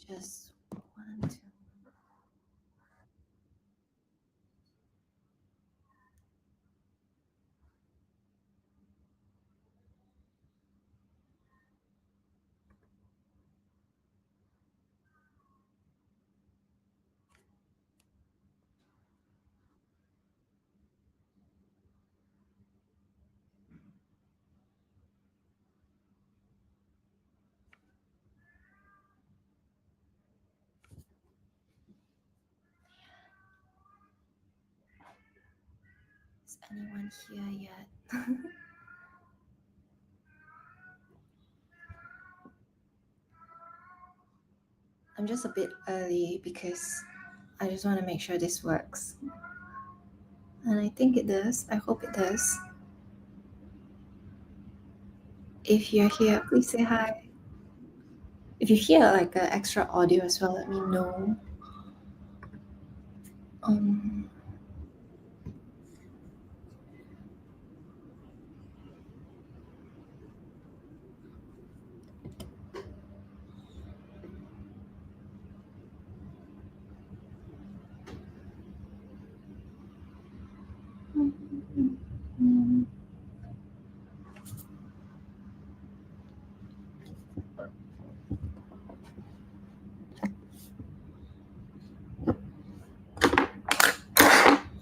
Just one, two. Is anyone here yet? I'm just a bit early because I just want to make sure this works. And I think it does. I hope it does. If you're here, please say hi. If you hear like an extra audio as well, let me know.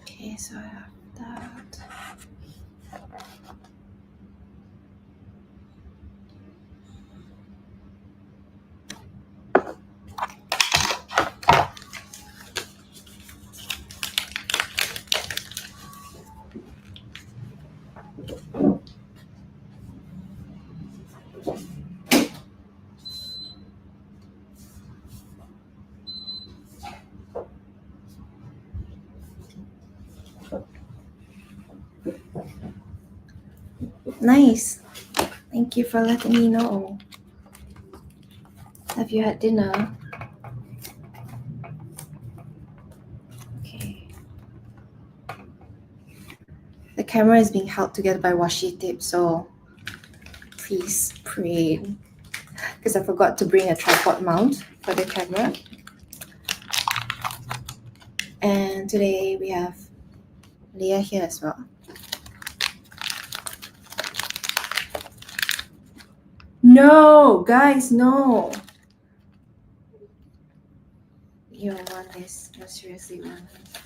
Okay, so I have that. Nice. Thank you for letting me know. Have you had dinner? Okay. The camera is being held together by washi tape, so please pray. Because I forgot to bring a tripod mount for the camera. And today we have Leah here as well. No, guys, no. You want this? No, seriously, want this.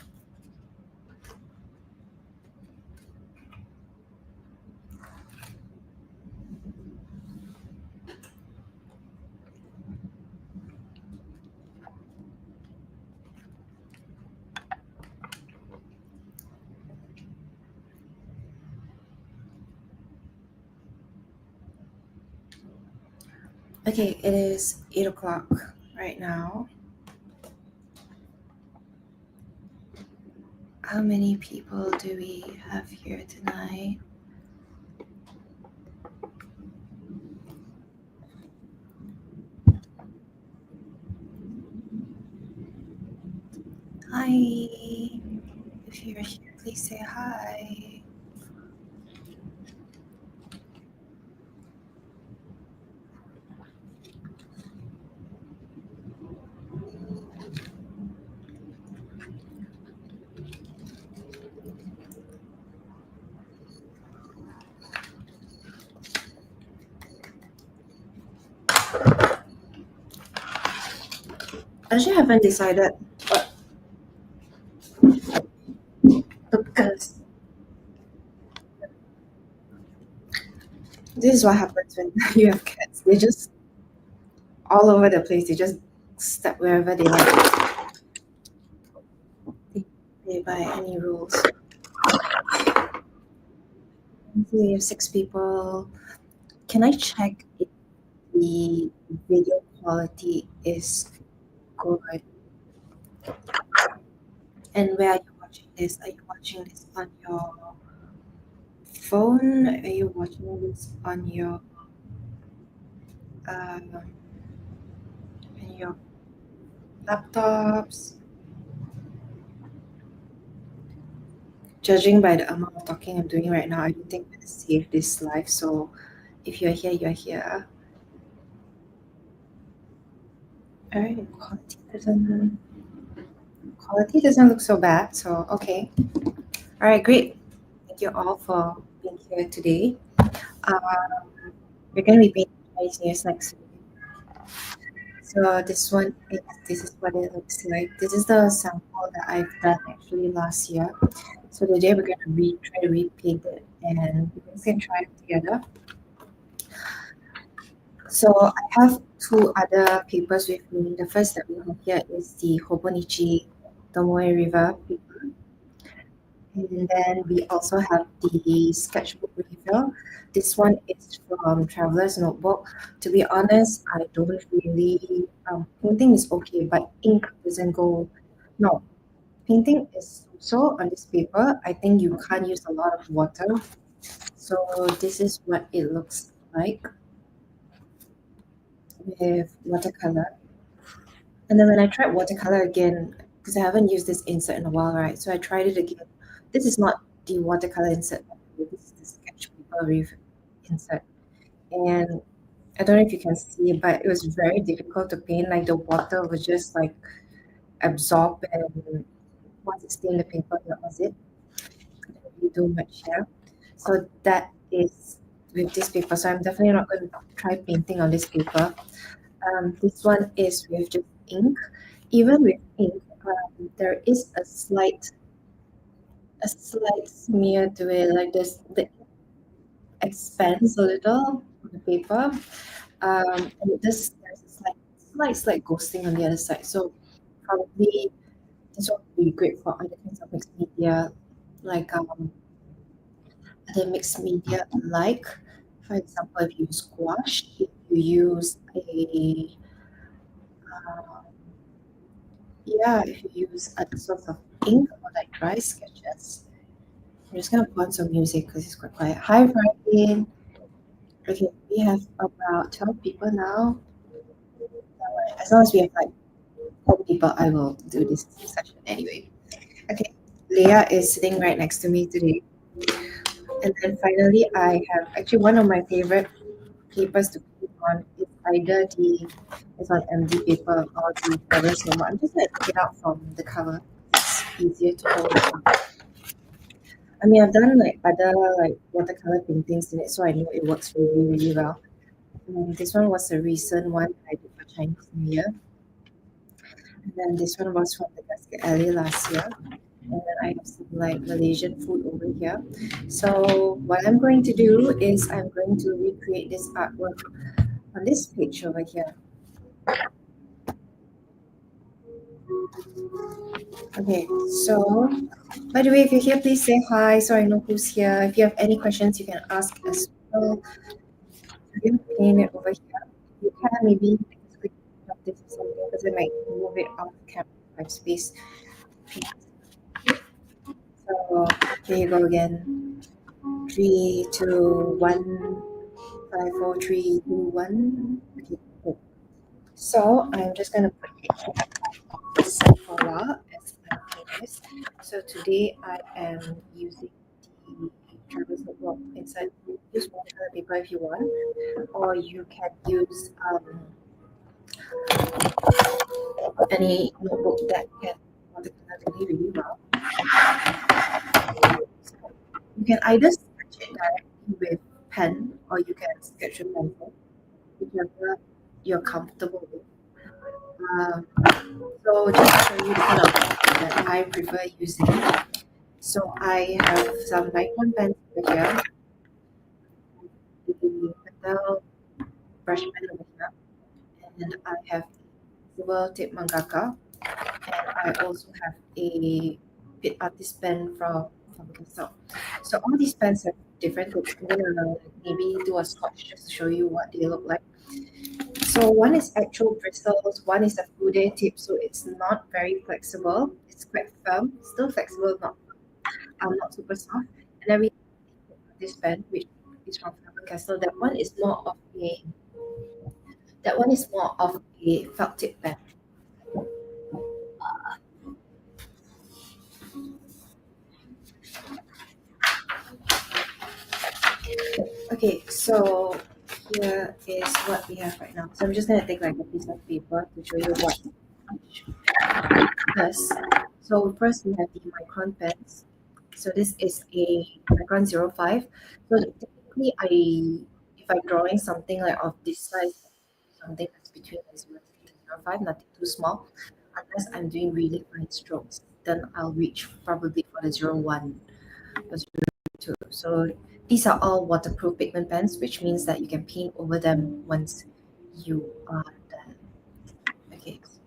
Okay, it is 8 o'clock right now. How many people do we have here tonight? Hi. If you're here, please say hi. Actually, I haven't decided what because this is what happens when you have cats. They just all over the place. They just step wherever they like. They play by any rules. We have 6 people. Can I check if the video quality is good? And where are you watching this? Are you watching this on your phone? Are you watching this on your um, on your laptops? Judging by the amount of talking I'm doing right now, I don't think I'm gonna save this live. So if you're here, you're here. All right, quality doesn't look so bad. So okay. All right, great. Thank you all for being here today. Um, we're gonna be painting Chinese New Year's next week. So this is what it looks like. This is the sample that I've done actually last year. So today we're gonna try to repaint it, and we can try it together. So I have two other papers with me. The first that we have here is the Hobonichi Tomoe River paper. And then we also have the sketchbook refill. This one is from Traveler's Notebook. To be honest, I don't really painting is okay, but ink doesn't go. No, painting is so on this paper. I think you can't use a lot of water. So this is what it looks like with watercolor. And then when I tried watercolor again, because I haven't used this insert in a while, right? So I tried it again. This is not the watercolor insert. This is the sketch paper insert. And I don't know if you can see, but it was very difficult to paint. Like the water was just like absorbed, and once it stained the paper, that was it. Didn't really do much here. So that is with this paper. So I'm definitely not going to try painting on this paper. This one is with just ink. Even with ink, there is a slight smear to it. Like the expands a little on the paper, and there's a slight ghosting on the other side. So probably this one would be great for other kinds of mixed media, like other mixed media like, for example, if you use gouache, if you use a if you use other sorts of ink or like dry sketches. I'm just gonna put on some music because it's quite quiet. Hi, Brian. Okay, we have about 12 people now. As long as we have like 10 people, I will do this session anyway. Okay, Leah is sitting right next to me today. And then finally, I have actually one of my favorite papers to put on is either it's on MD paper or the Traveler's Notebook. I'm just going to take it out from the cover. It's easier to hold it up. I mean, I've done like other like watercolor paintings in it, so I know it works really, really well. This one was a recent one I did for Chinese New Year. And then this one was from the Basket Alley last year. And then I have some like Malaysian food over here. So what I'm going to do is I'm going to recreate this artwork on this page over here. Okay, so by the way, if you're here, please say hi so I know who's here. If you have any questions, you can ask as well. I'm going to paint it over here. You can maybe take a screenshot of this or something because I might move it off camera if I have space. So here you go again. 3, 2, 1, 5, 4, 3, 2, 1. Okay, cool. So I'm just gonna put it aside for a while as I paint this. So today I am using the Travis Notebook inside. Use watercolor paper if you want, or you can use any notebook that can watercolor really, really well. So you can either sketch it directly with pen or you can sketch with pencil, whichever you're comfortable with. Um, so just to show you the kind of pen that I prefer using. So I have some Nikon pens over here, the metal brush pen over here, and I have silver tip mangaka, and I also have a bit artist pen from Castle. So all these pens have different looks. I'm gonna maybe do a swatch just to show you what they look like. So one is actual bristles, one is a fude tip, so it's not very flexible. It's quite firm, still flexible, not super soft. And then we have this pen, which is from Faber Castell. That one is more of a felt tip pen. Okay, so here is what we have right now. So I'm just gonna take like a piece of paper to show you what each does. So first we have the micron pens. So this is a micron 05. So typically if I'm drawing something like of this size, something that's between the 03 and 05, nothing too small, unless I'm doing really fine strokes, then I'll reach probably for the 01 or 02. So these are all waterproof pigment pens, which means that you can paint over them once you are done. Okay, so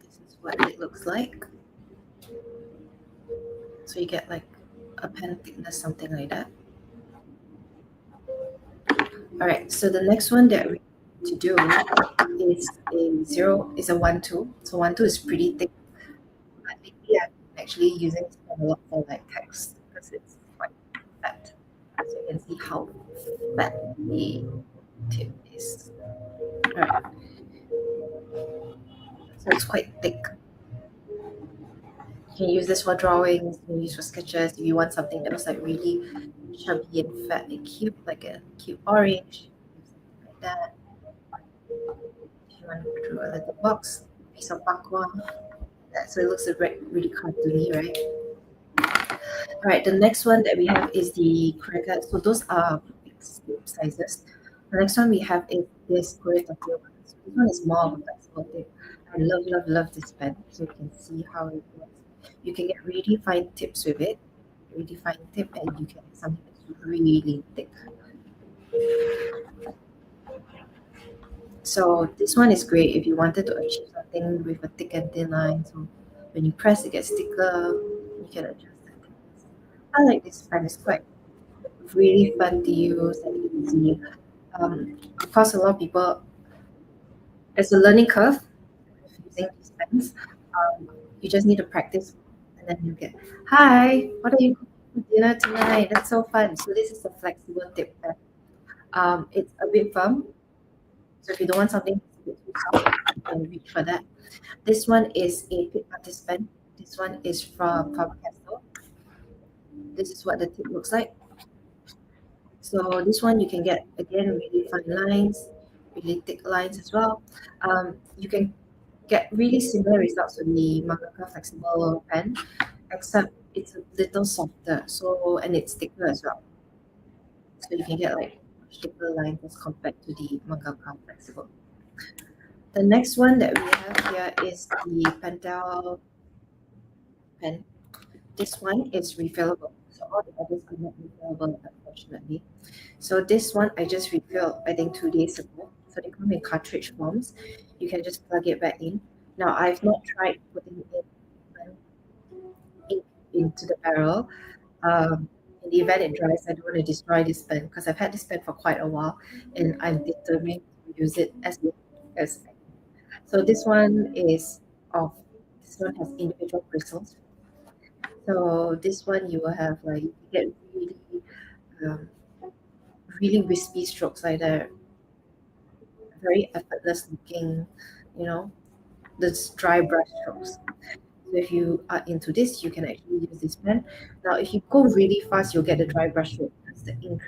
this is what it looks like. So you get like a pen thickness, something like that. All right, so the next one that we need to do is a 1-2. So 1-2 is pretty thick. But lately I'm actually using this pen a lot for like text because it's quite fat. So you can see how fat the tip is. All right, so it's quite thick. You can use this for drawings, you can use for sketches. If you want something that was like really chubby and fat and cute, like a cute orange, something like that. If you want to draw a little box, piece of aqua, so it looks a really cartoony, right? All right, the next one that we have is the cracker. So those are fixed sizes. The next one we have is this Korea Tokyo one. So this one is more of a flexible tip. I love, love, love this pen. So you can see how it works. You can get really fine tips with it, really fine tip, and you can get something that's really thick. So this one is great if you wanted to achieve something with a thick and thin line. So when you press, it gets thicker. You can adjust the thickness. I like this pen. It's quite really fun to use and easy. Of course, a lot of people, there's a learning curve with using these pens. You just need to practice, and then you get, hi, what are you cooking for dinner tonight? That's so fun. So this is a flexible tip pen. It's a bit firm, so if you don't want something that's a bit too soft, you can reach for that. This one is a Pick Artist pen. This one is from Faber-Castell. This is what the tip looks like. So this one you can get again really fine lines, really thick lines as well. You can get really similar results with the Mangaka flexible pen, except it's a little softer. So and it's thicker as well. So you can get like much thicker lines as compared to the Mangaka flexible. The next one that we have here is the Pentel pen. This one is refillable. So all the others are not refillable, unfortunately. So this one I just refilled, I think 2 days ago. So they come in cartridge forms. You can just plug it back in. Now I've not tried putting ink into the barrel. In the event it dries, I don't want to destroy this pen because I've had this pen for quite a while, and I'm determined to use it as long as. So this one is of. This one has individual bristles. So this one you will have like you get um, really wispy strokes like that, very effortless looking, you know, this dry brush strokes. So if you are into this, you can actually use this pen. Now, if you go really fast, you'll get the dry brush stroke because the ink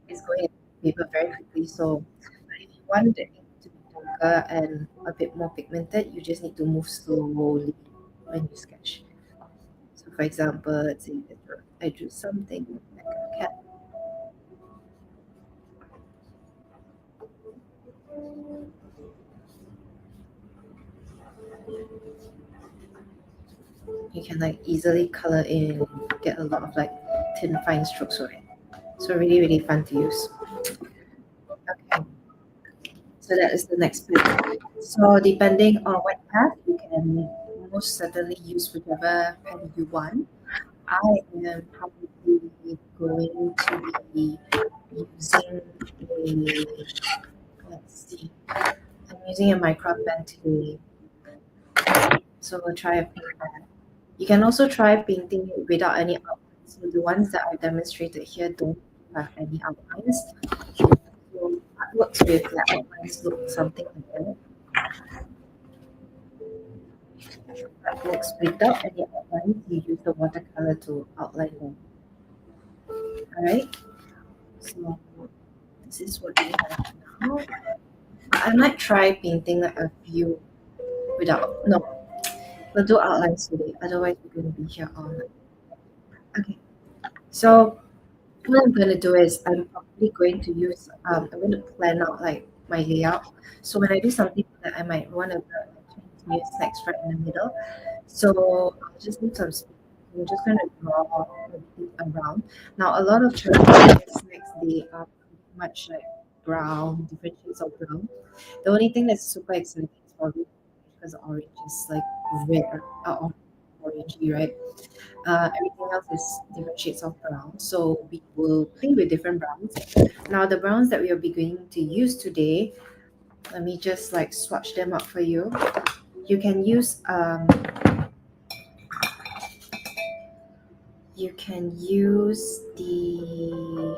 is going into the paper very quickly. So if you want the ink to be darker and a bit more pigmented, you just need to move slowly when you sketch. So for example, let's say I drew something like a cat. You can like easily color in, get a lot of like thin fine strokes for it. So really, really fun to use. Okay, so that is the next bit. So depending on what you have, you can most certainly use whichever pen you want. I am probably going to be using a, let's see, I'm using a micron pen today. So we'll try a pink pen. You can also try painting it without any outlines. So the ones that I've demonstrated here don't have any outlines. So artworks with the outlines look something like that. Artworks without any outlines, you use the watercolor to outline them. Alright, so this is what we have now. I might try painting like a view without, no, we'll do outlines today, otherwise we're going to be here all night. Okay, so what I'm going to do is I'm probably going to use, I'm going to plan out like my layout. So when I do something that I might want to Chinese New Year snacks right in the middle, so I'll just need some space. I'm just going to draw everything around. Now, a lot of Chinese New Year snacks, they are pretty much like brown, different shades of brown. The only thing that's super exciting is probably because orange is like red, orangey, right? Everything else is different shades of brown. So we will play with different browns. Now the browns that we will be going to use today, let me just like swatch them up for you. You can use the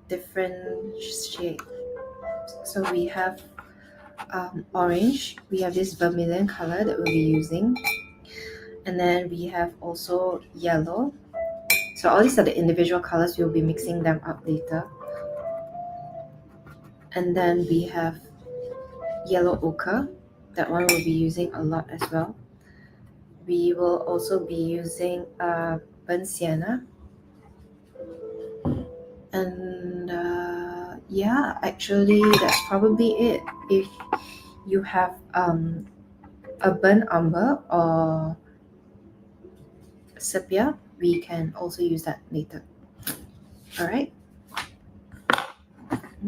different shade. So we have orange. We have this vermilion color that we'll be using, and then we have also yellow. So all these are the individual colors. We'll be mixing them up later. And then we have yellow ochre. That one we'll be using a lot as well. We will also be using burnt sienna. And yeah, actually that's probably it. If you have a burnt umber or sepia, we can also use that later. All right.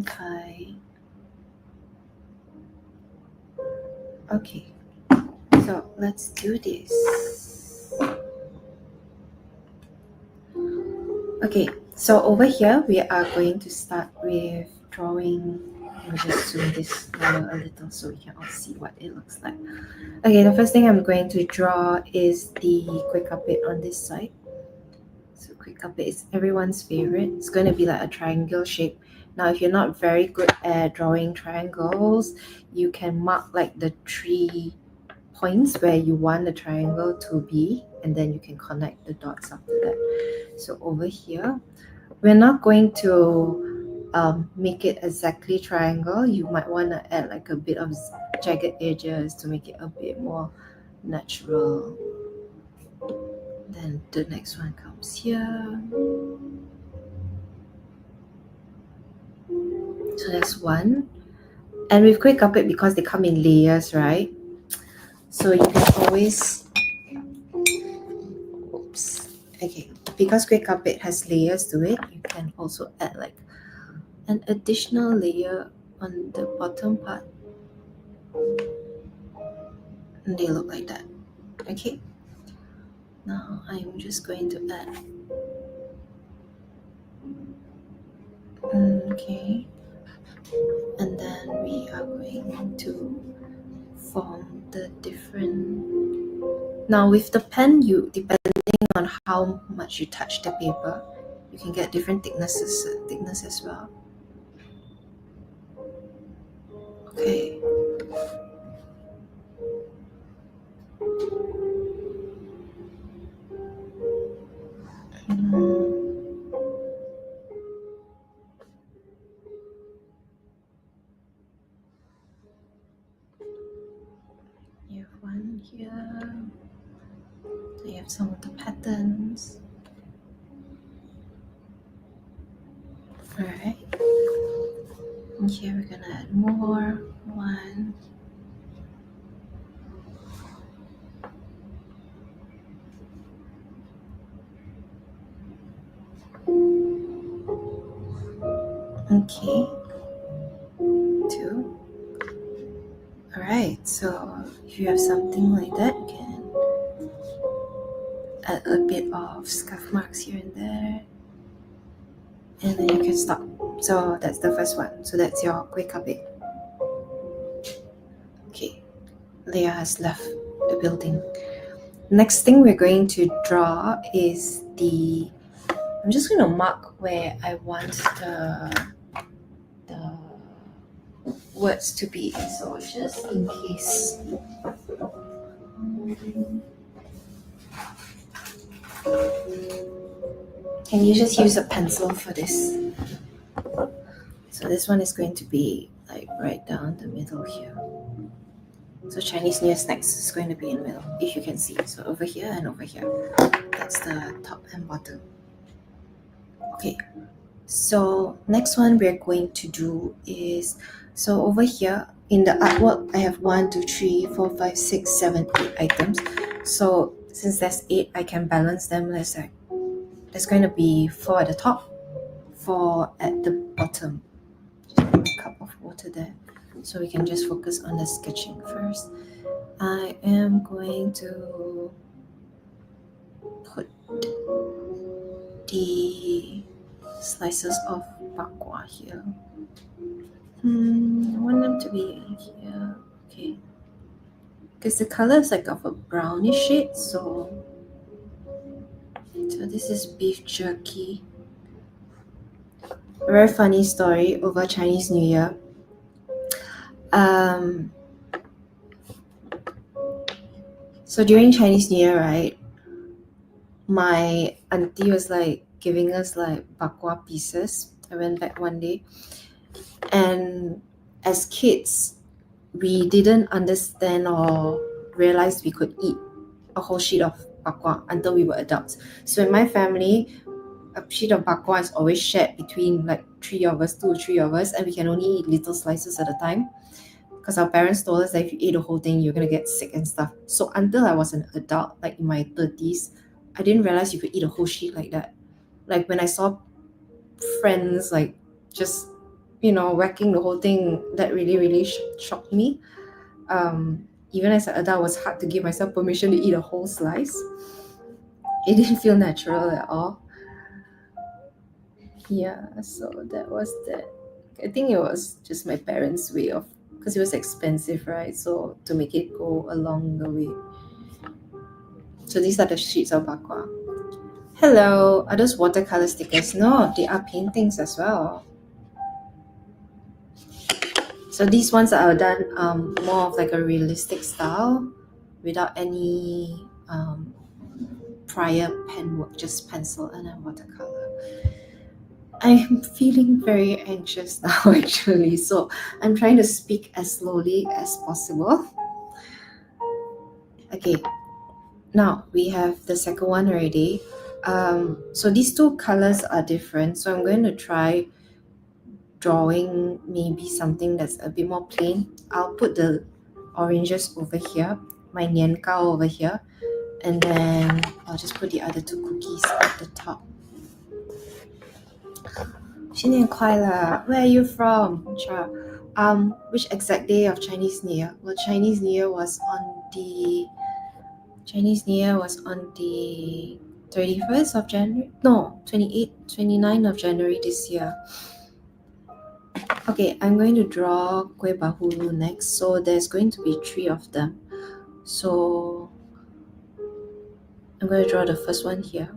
Okay. Okay. So let's do this. Okay, so over here we are going to start with drawing. Let me just zoom this lower a little so we can all see what it looks like. Okay, the first thing I'm going to draw is the quick bit on this side. So quick bit is everyone's favorite. It's going to be like a triangle shape. Now, if you're not very good at drawing triangles, you can mark like the 3 points where you want the triangle to be, and then you can connect the dots after that. So over here, we're not going to make it exactly triangle. You might want to add like a bit of jagged edges to make it a bit more natural. Then the next one comes here. So that's one. And with quick carpet, because they come in layers, right? So you can always, oops, okay. Because quick carpet has layers to it, you can also add like an additional layer on the bottom part. And they look like that. Okay. Now I'm just going to add. Okay. And then we are going to form the different. Now with the pen, you depending on how much you touch the paper, you can get different thickness as well. Okay. You have one here. You have some of the patterns. Alright. And here we're gonna add more. One. Okay. Two. Alright, so if you have something like that, you can add a bit of scuff marks here and there. And then you can stop. So that's the first one. So that's your quick bit. Okay, Leah has left the building. Next thing we're going to draw is the. I'm just going to mark where I want the words to be. So just in case. Can you just use a pencil for this? So this one is going to be like right down the middle here. So Chinese New Year snacks is going to be in the middle, if you can see. So over here and over here. That's the top and bottom. Okay. So next one we're going to do is, so over here in the artwork, I have 1, 2, 3, 4, 5, 6, 7, 8 items. So since there's 8, I can balance them. Let's say there's going to be 4 at the top, 4 at the bottom. Just put a cup of water there, so we can just focus on the sketching first. I am going to put the slices of bakwa here. I want them to be here. Okay. Because the color is like of a brownish shade, so this is beef jerky. A very funny story over Chinese New Year. So during Chinese New Year, right, my auntie was like giving us like bakwa pieces. I went back one day, and as kids, we didn't understand or realize we could eat a whole sheet of bakwa until we were adults. So in my family, a sheet of bakwa is always shared between like 3 of us, 2 or 3 of us, and we can only eat little slices at a time. Because our parents told us that if you ate the whole thing, you're gonna get sick and stuff. So until I was an adult, like in my 30s, I didn't realize you could eat a whole sheet like that. Like when I saw friends like just, whacking the whole thing, that really shocked me. Even as an adult, it was hard to give myself permission to eat a whole slice. It didn't feel natural at all. Yeah, so that was that. I think it was just my parents' way of, because it was expensive, right? So to make it go along the way. So these are the sheets of bakwa. Hello, are those watercolor stickers? No, they are paintings as well. So these ones are done more of like a realistic style without any prior pen work, just pencil and then watercolor. I'm feeling very anxious now actually, so I'm trying to speak as slowly as possible. Okay, now we have the second one already. So these two colors are different, so I'm going to try drawing maybe something that's a bit more plain. I'll put the oranges over here, my nian kao over here, and then I'll just put the other 2 cookies at the top. 新年快乐! Where are you from? Cha. Which exact day of Chinese New Year? Well, Chinese New Year was on the 31st of January? No, 28th, 29th of January this year. Okay, I'm going to draw Kueh Bahulu next. So there's going to be 3 of them. So I'm going to draw the first one here.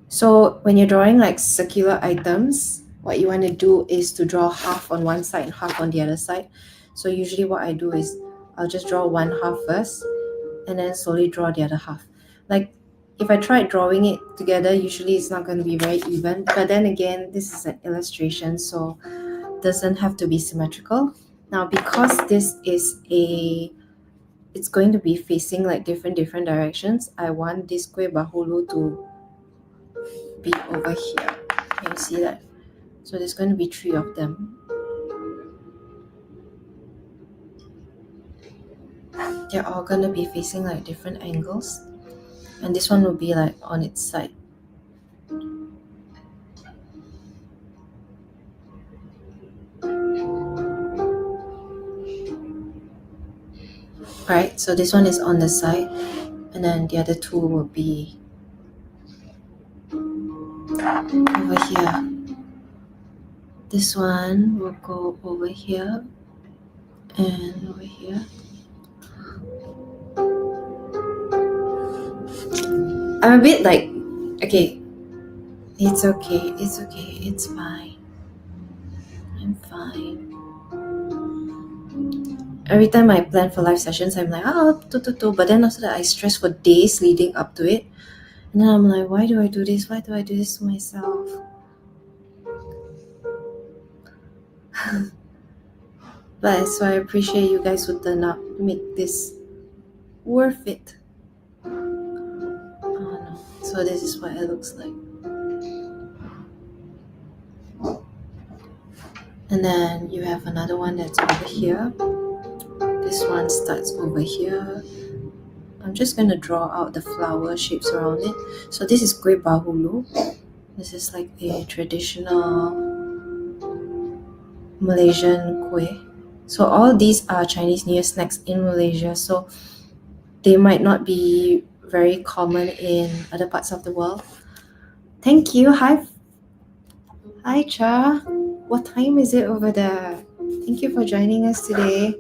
So when you're drawing like circular items, what you want to do is to draw half on one side and half on the other side. So usually what I do is I'll just draw one half first and then slowly draw the other half. Like if I tried drawing it together, usually it's not going to be very even. But then again, this is an illustration, so it doesn't have to be symmetrical. Now, because this is it's going to be facing like different directions, I want this Kueh Bahulu to be over here. Can you see that? So there's going to be 3 of them. They're all going to be facing like different angles, and this one will be like on its side. Right, so this one is on the side, and then the other 2 will be over here. This one will go over here and over here. I'm a bit like, okay, it's okay, it's fine. I'm fine. Every time I plan for live sessions, I'm like, but then after that I stress for days leading up to it. And And then I'm like, why do I do this? Why do I do this to myself? But so I appreciate you guys who turn up to make this worth it. Oh no. So this is what it looks like. And then you have another one that's over here. This one starts over here. I'm just going to draw out the flower shapes around it. So this is kuih bahulu. This is like a traditional Malaysian kuih. So all these are Chinese New Year snacks in Malaysia. So they might not be very common in other parts of the world. Thank you. Hi, Cha. What time is it over there? Thank you for joining us today.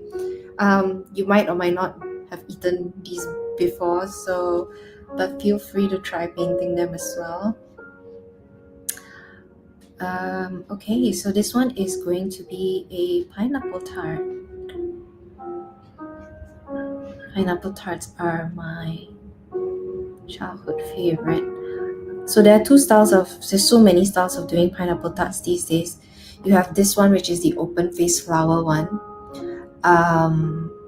You might or might not have eaten these before, but feel free to try painting them as well. Okay, so this one is going to be a pineapple tart. Pineapple tarts are my childhood favorite. So there's so many styles of doing pineapple tarts these days. You have this one, which is the open face flower one.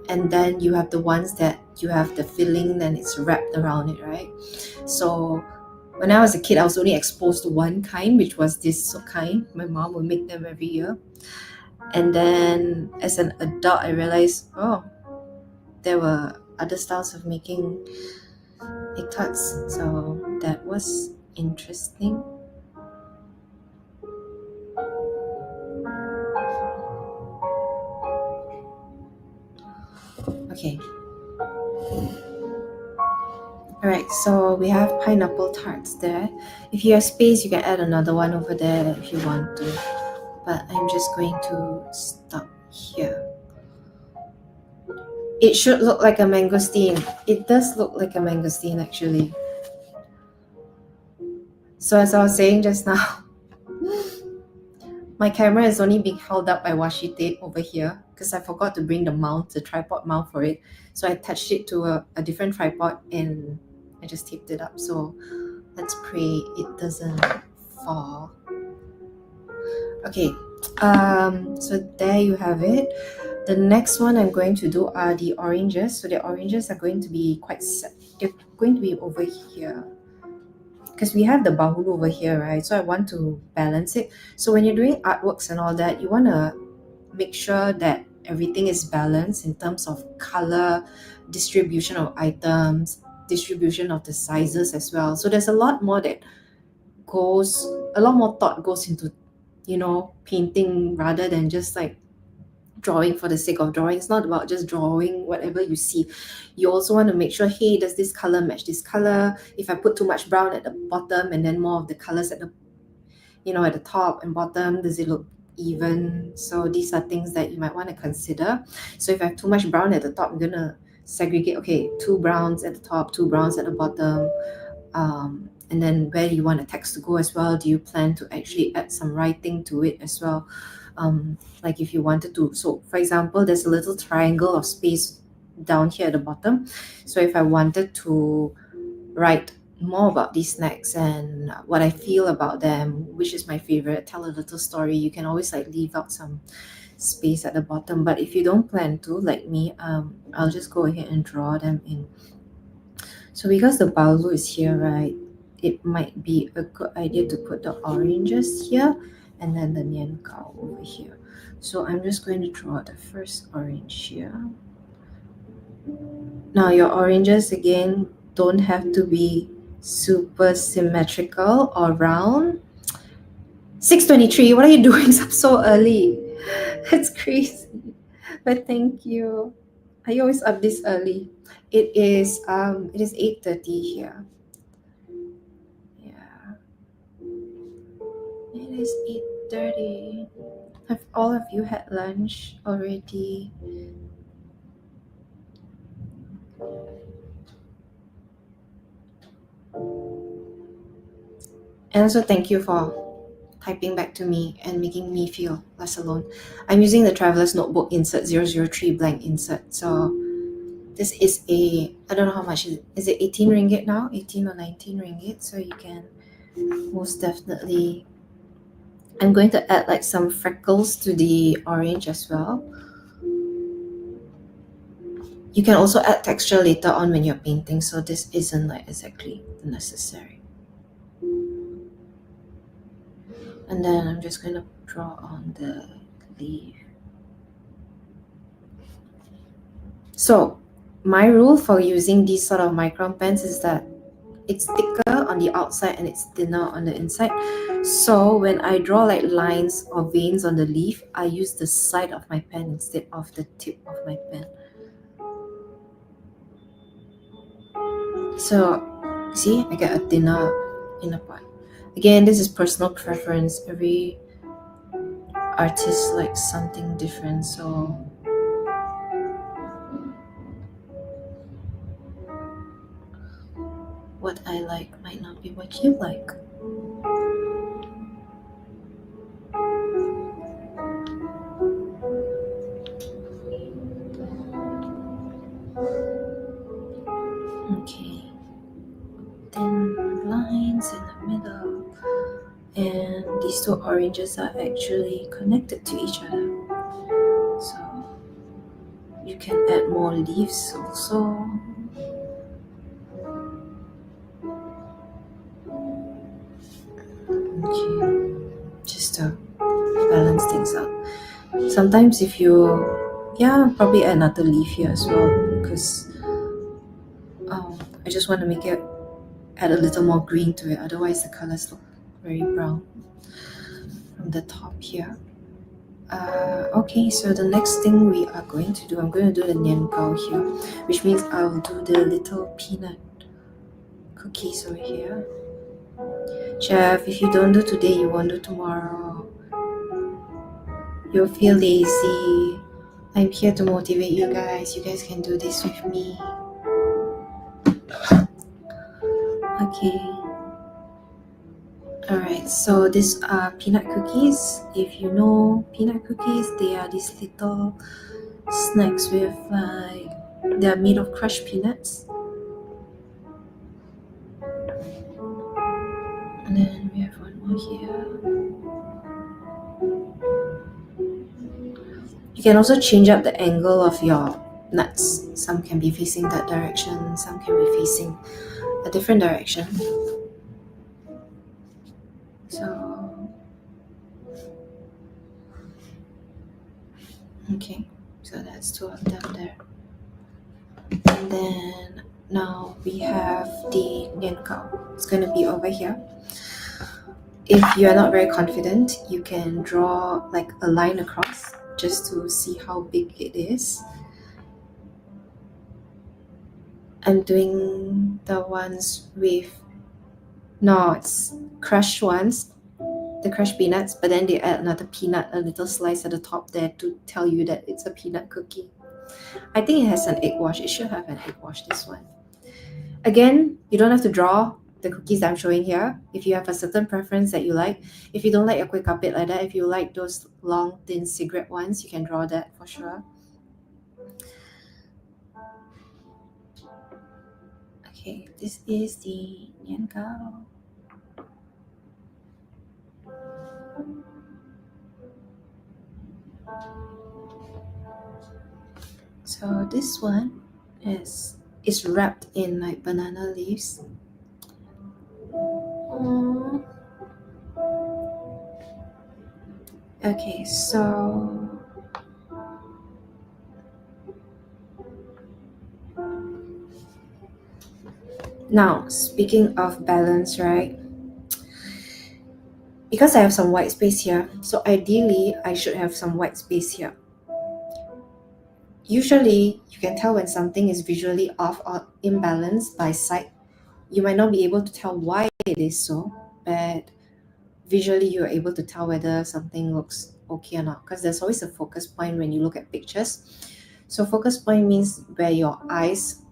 And then you have the ones that you have the filling and it's wrapped around it, right? So when I was a kid, I was only exposed to one kind, which was this kind. My mom would make them every year. And then as an adult, I realized, there were other styles of making egg tarts. So that was interesting. Okay. Alright, so we have pineapple tarts there. If you have space, you can add another one over there if you want to. But I'm just going to stop here. It should look like a mangosteen. It does look like a mangosteen actually. So as I was saying just now, my camera is only being held up by washi tape over here because I forgot to bring the tripod mount for it. So I attached it to a different tripod and I just taped it up. So let's pray it doesn't fall. Okay, so there you have it. The next one I'm going to do are the oranges. So the oranges are going to be they're going to be over here. Because we have the bahulu over here, right? So I want to balance it. So when you're doing artworks and all that, you want to make sure that everything is balanced in terms of color, distribution of items, distribution of the sizes as well. So there's a lot more thought goes into, painting rather than just like drawing for the sake of drawing. It's not about just drawing whatever you see. You also want to make sure, hey, does this color match this color? If I put too much brown at the bottom and then more of the colors at the top and bottom, does it look even? So these are things that you might want to consider. So if I have too much brown at the top, I'm gonna segregate, okay, 2 browns at the top, 2 browns at the bottom. And then where do you want the text to go as well? Do you plan to actually add some writing to it as well? Like if you wanted to, so for example, there's a little triangle of space down here at the bottom. So if I wanted to write more about these snacks and what I feel about them, which is my favorite, tell a little story, you can always like leave out some space at the bottom. But if you don't plan to, like me, I'll just go ahead and draw them in. So because the baulu is here, right, it might be a good idea to put the oranges here and then the nian gao over here. So I'm just going to draw the first orange here. Now your oranges again don't have to be super symmetrical or round. 6:23, what are you doing up so early? It's crazy. But thank you. Are you always up this early? It is 8:30 here. Yeah. It is 8:30. Have all of you had lunch already? And also thank you for typing back to me and making me feel less alone. I'm using the Traveler's Notebook insert 003 blank insert. So This is I don't know how much is it 18 ringgit now? 18 or 19 ringgit. So you can most definitely. I'm going to add like some freckles to the orange as well. You can also add texture later on when you're painting, so this isn't like exactly necessary. And then I'm just going to draw on the leaf. So my rule for using these sort of micron pens is that it's thicker on the outside and it's thinner on the inside. So when I draw like lines or veins on the leaf, I use the side of my pen instead of the tip of my pen. So see, I get a thinner inner part. Again, this is personal preference. Every artist likes something different, so what I like might not be what you like. Okay, thin lines in the middle, and these two oranges are actually connected to each other, so you can add more leaves also. Okay, just to balance things out. Sometimes if you probably add another leaf here as well, because I just want to make it add a little more green to it, otherwise the colors look very brown from the top here. Okay, so the next thing we are going to do, I'm going to do the nian gao here, which means I'll do the little peanut cookies over here. Chef, if you don't do today, you won't do tomorrow. You'll feel lazy. I'm here to motivate you guys. You guys can do this with me. Okay. Alright, so these are peanut cookies. If you know peanut cookies, they are these little snacks with like, they're made of crushed peanuts. And then we have one more here. You can also change up the angle of your nuts. Some can be facing that direction, some can be facing a different direction. So, okay, so that's two of them there. And then now we have the nian gao. It's going to be over here. If you are not very confident, you can draw like a line across just to see how big it is. I'm doing the ones with, no, it's crushed ones, the crushed peanuts, but then they add another peanut, a little slice at the top there to tell you that it's a peanut cookie. I think it has an egg wash. It should have an egg wash, this one. Again, you don't have to draw the cookies that I'm showing here. If you have a certain preference that you like, if you don't like a quick bit like that, if you like those long, thin cigarette ones, you can draw that for sure. Okay, this is the nian gao. So this one is wrapped in like banana leaves. Okay, so now speaking of balance, right? Because I have some white space here, so ideally I should have some white space here. Usually, you can tell when something is visually off or imbalanced by sight. You might not be able to tell why it is so, but visually you're able to tell whether something looks okay or not, because there's always a focus point when you look at pictures. So focus point means where your eyes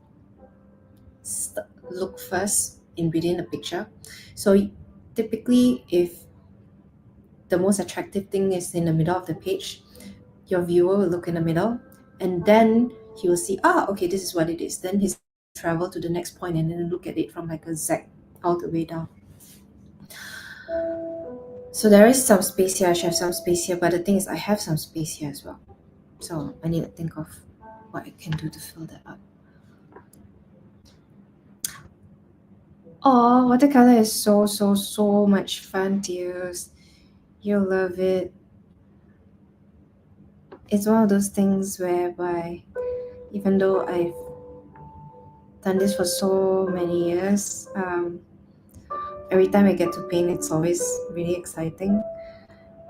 look first in within the picture. So typically, if the most attractive thing is in the middle of the page, your viewer will look in the middle, and then he will see, okay, this is what it is. Then he's travel to the next point and then look at it from like a Z all the way down. So there is some space here. I should have some space here, but the thing is I have some space here as well. So I need to think of what I can do to fill that up. Oh, watercolor is so much fun to use. You'll love it. It's one of those things whereby even though I've done this for so many years, every time I get to paint, it's always really exciting.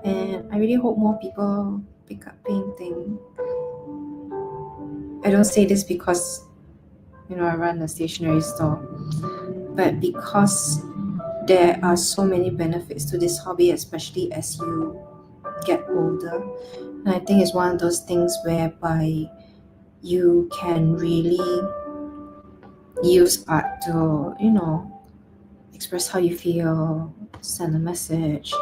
And I really hope more people pick up painting. I don't say this because, I run a stationery store, but because there are so many benefits to this hobby, especially as you get older. And I think it's one of those things whereby you can really use art to, express how you feel, send a message.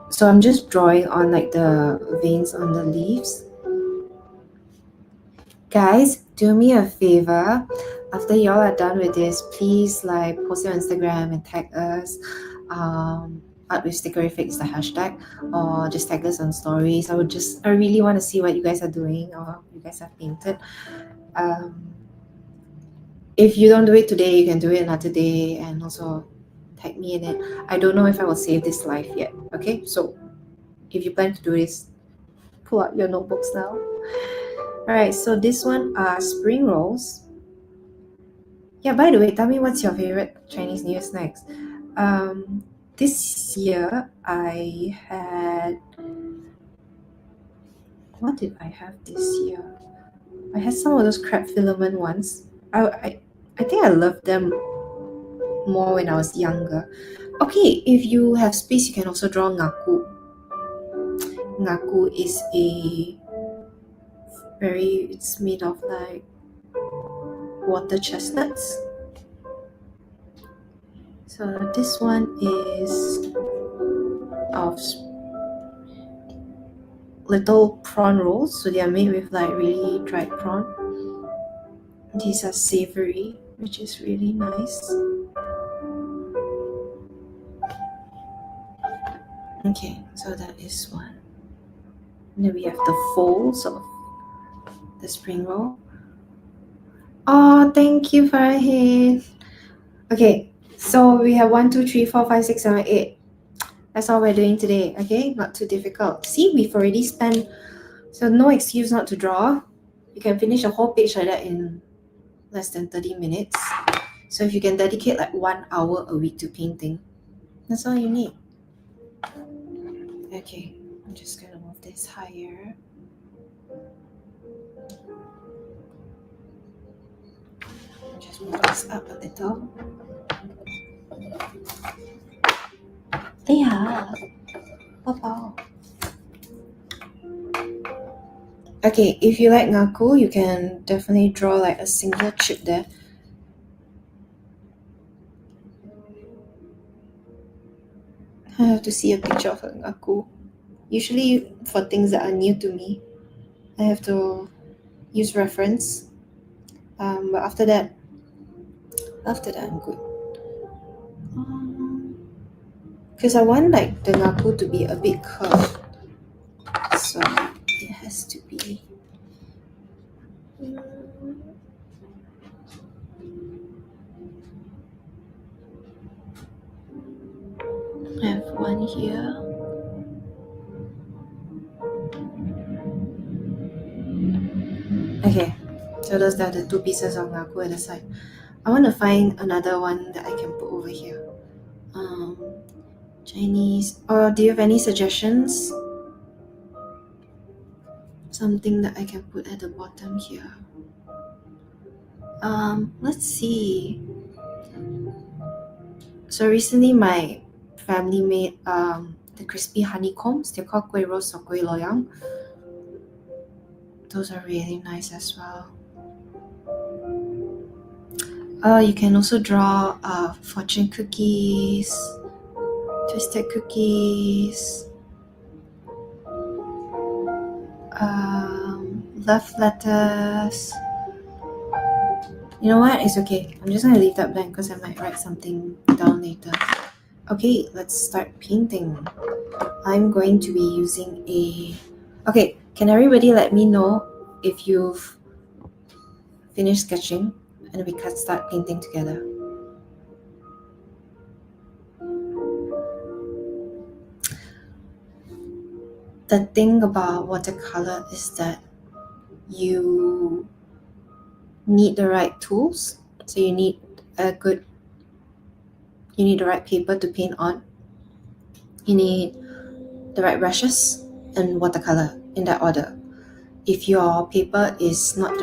So I'm just drawing on like the veins on the leaves. Guys, do me a favor. After y'all are done with this, please like post it on Instagram and tag us. Art with Stickerific is the hashtag, or just tag us on stories. I really want to see what you guys are doing or you guys have painted. If you don't do it today, you can do it another day, and also tag me in it. I don't know if I will save this live yet. Okay, so if you plan to do this, pull out your notebooks now. All right, so this one are spring rolls. Yeah, by the way, tell me what's your favorite Chinese New Year snacks. This year I had, what did I have this year? I had some of those crab filament ones. I think I loved them more when I was younger. Okay, if you have space, you can also draw ngaku. Ngaku is it's made of like water chestnuts. So this one is of little prawn rolls. So they are made with like really dried prawn. These are savory, which is really nice. Okay, so that is one. And then we have the folds of the spring roll. Oh, thank you, Farhid. Okay, so we have 1, 2, 3, 4, 5, 6, 7, 8. That's all we're doing today, okay? Not too difficult. See, we've already spent, so no excuse not to draw. You can finish a whole page like that in less than 30 minutes. So if you can dedicate like 1 hour a week to painting, that's all you need. Okay, I'm just gonna move this higher. Just move this up a little. Yeah. Wow. Okay, if you like ngaku, you can definitely draw like a single chip there. I have to see a picture of a ngaku. Usually for things that are new to me, I have to use reference. But after that I'm good. Because I want like the ngaku to be a bit curved, so it has to be. I have one here. Okay, so those are the 2 pieces of ngaku at the side. I want to find another one that I can put over here. Chinese. Or do you have any suggestions? Something that I can put at the bottom here. Let's see. So recently my family made the crispy honeycombs. They're called kueh rose or kueh loyang. Those are really nice as well. You can also draw fortune cookies, twisted cookies. Love letters. You know what? It's okay. I'm just gonna leave that blank because I might write something down later. Okay, let's start painting. I'm going to be using a... Okay, can everybody let me know if you've finished sketching and we can start painting together? The thing about watercolor is that you need the right tools. So you need the right paper to paint on. You need the right brushes and watercolor in that order. If your paper is not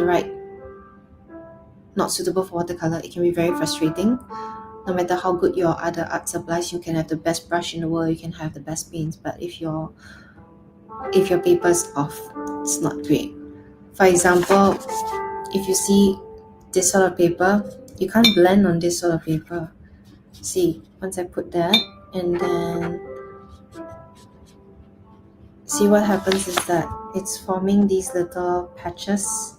suitable for watercolor, it can be very frustrating. No matter how good your other art supplies, you can have the best brush in the world, you can have the best paints, but if your paper's off, it's not great. For example, if you see this sort of paper, you can't blend on this sort of paper. See, once I put that, and then see what happens is that it's forming these little patches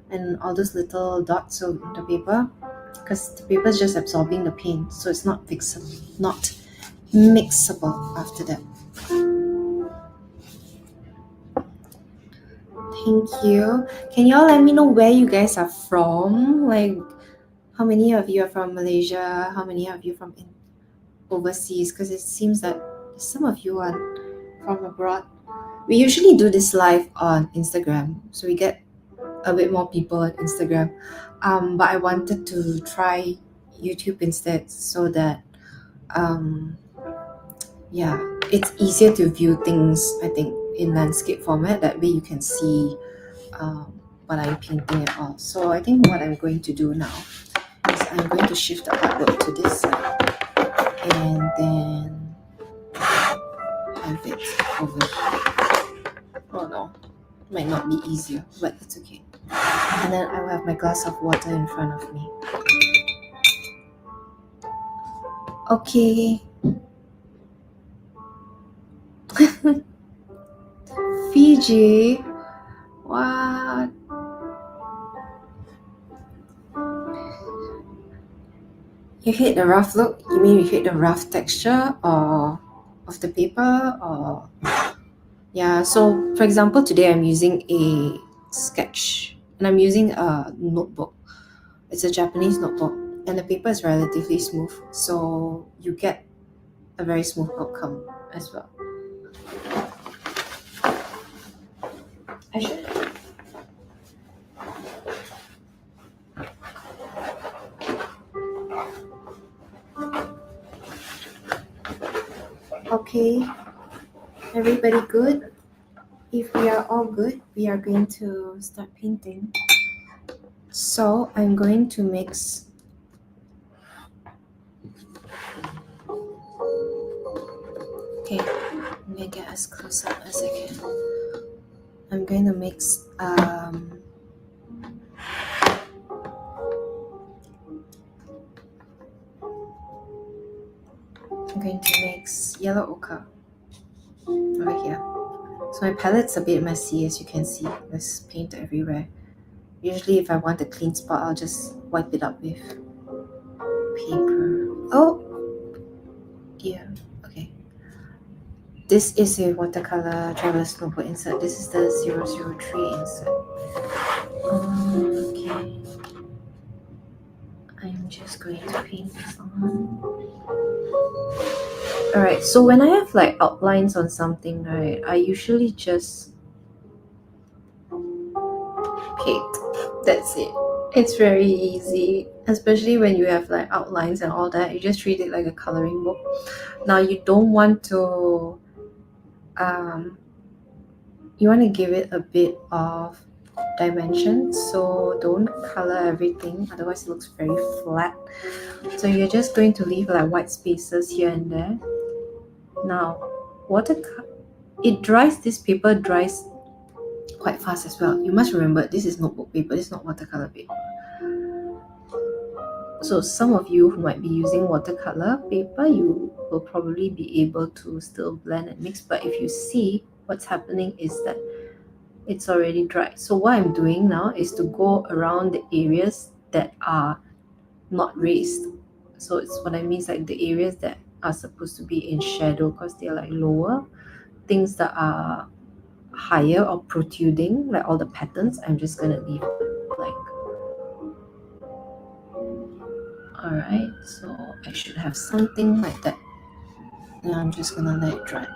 and all those little dots on the paper, because the paper is just absorbing the paint, so it's not mixable after that. Thank you. Can y'all let me know where you guys are from? Like, how many of you are from Malaysia? How many of you from overseas? Because it seems that some of you are from abroad. We usually do this live on Instagram, so we get a bit more people on Instagram. But I wanted to try YouTube instead, so that it's easier to view things, I think, in landscape format. That way you can see what I'm painting and all. So I think what I'm going to do now is I'm going to shift the artwork to this side and then have it over here. Oh no, might not be easier, but it's okay. And then I will have my glass of water in front of me. Okay. Fiji. What? You hate the rough look? You mean you hate the rough texture or of the paper or... Yeah, so for example, today I'm using a sketch and I'm using a notebook. It's a Japanese notebook and the paper is relatively smooth, so you get a very smooth outcome as well. I should... Okay, everybody good? If we are all good, we are going to start painting. So I'm going to mix okay, I'm gonna get as close up as I can. I'm going to mix I'm going to mix yellow ochre over here. So my palette's a bit messy, as you can see. There's paint everywhere. Usually if I want a clean spot, I'll just wipe it up with paper. Oh! Yeah, okay. This is a watercolor traveler's notebook insert. This is the 003 insert. Okay. I'm just going to paint this on. Alright, so when I have like outlines on something, right, I usually just paint. That's it. It's very easy, especially when you have like outlines and all that. You just treat it like a coloring book. Now you don't want to you want to give it a bit of dimension, so don't color everything, otherwise it looks very flat. So you're just going to leave like white spaces here and there. Now this paper dries quite fast as well. You must remember, this is notebook paper, this is not watercolor paper. So some of you who might be using watercolor paper, you will probably be able to still blend and mix, but if you see, what's happening is that it's already dried. So what I'm doing now is to go around the areas that are not raised. So it's what I mean is like the areas that are supposed to be in shadow because they're like lower. Things that are higher or protruding, like all the patterns, I'm just gonna leave blank. Alright, so I should have something like that. Now I'm just gonna let it dry.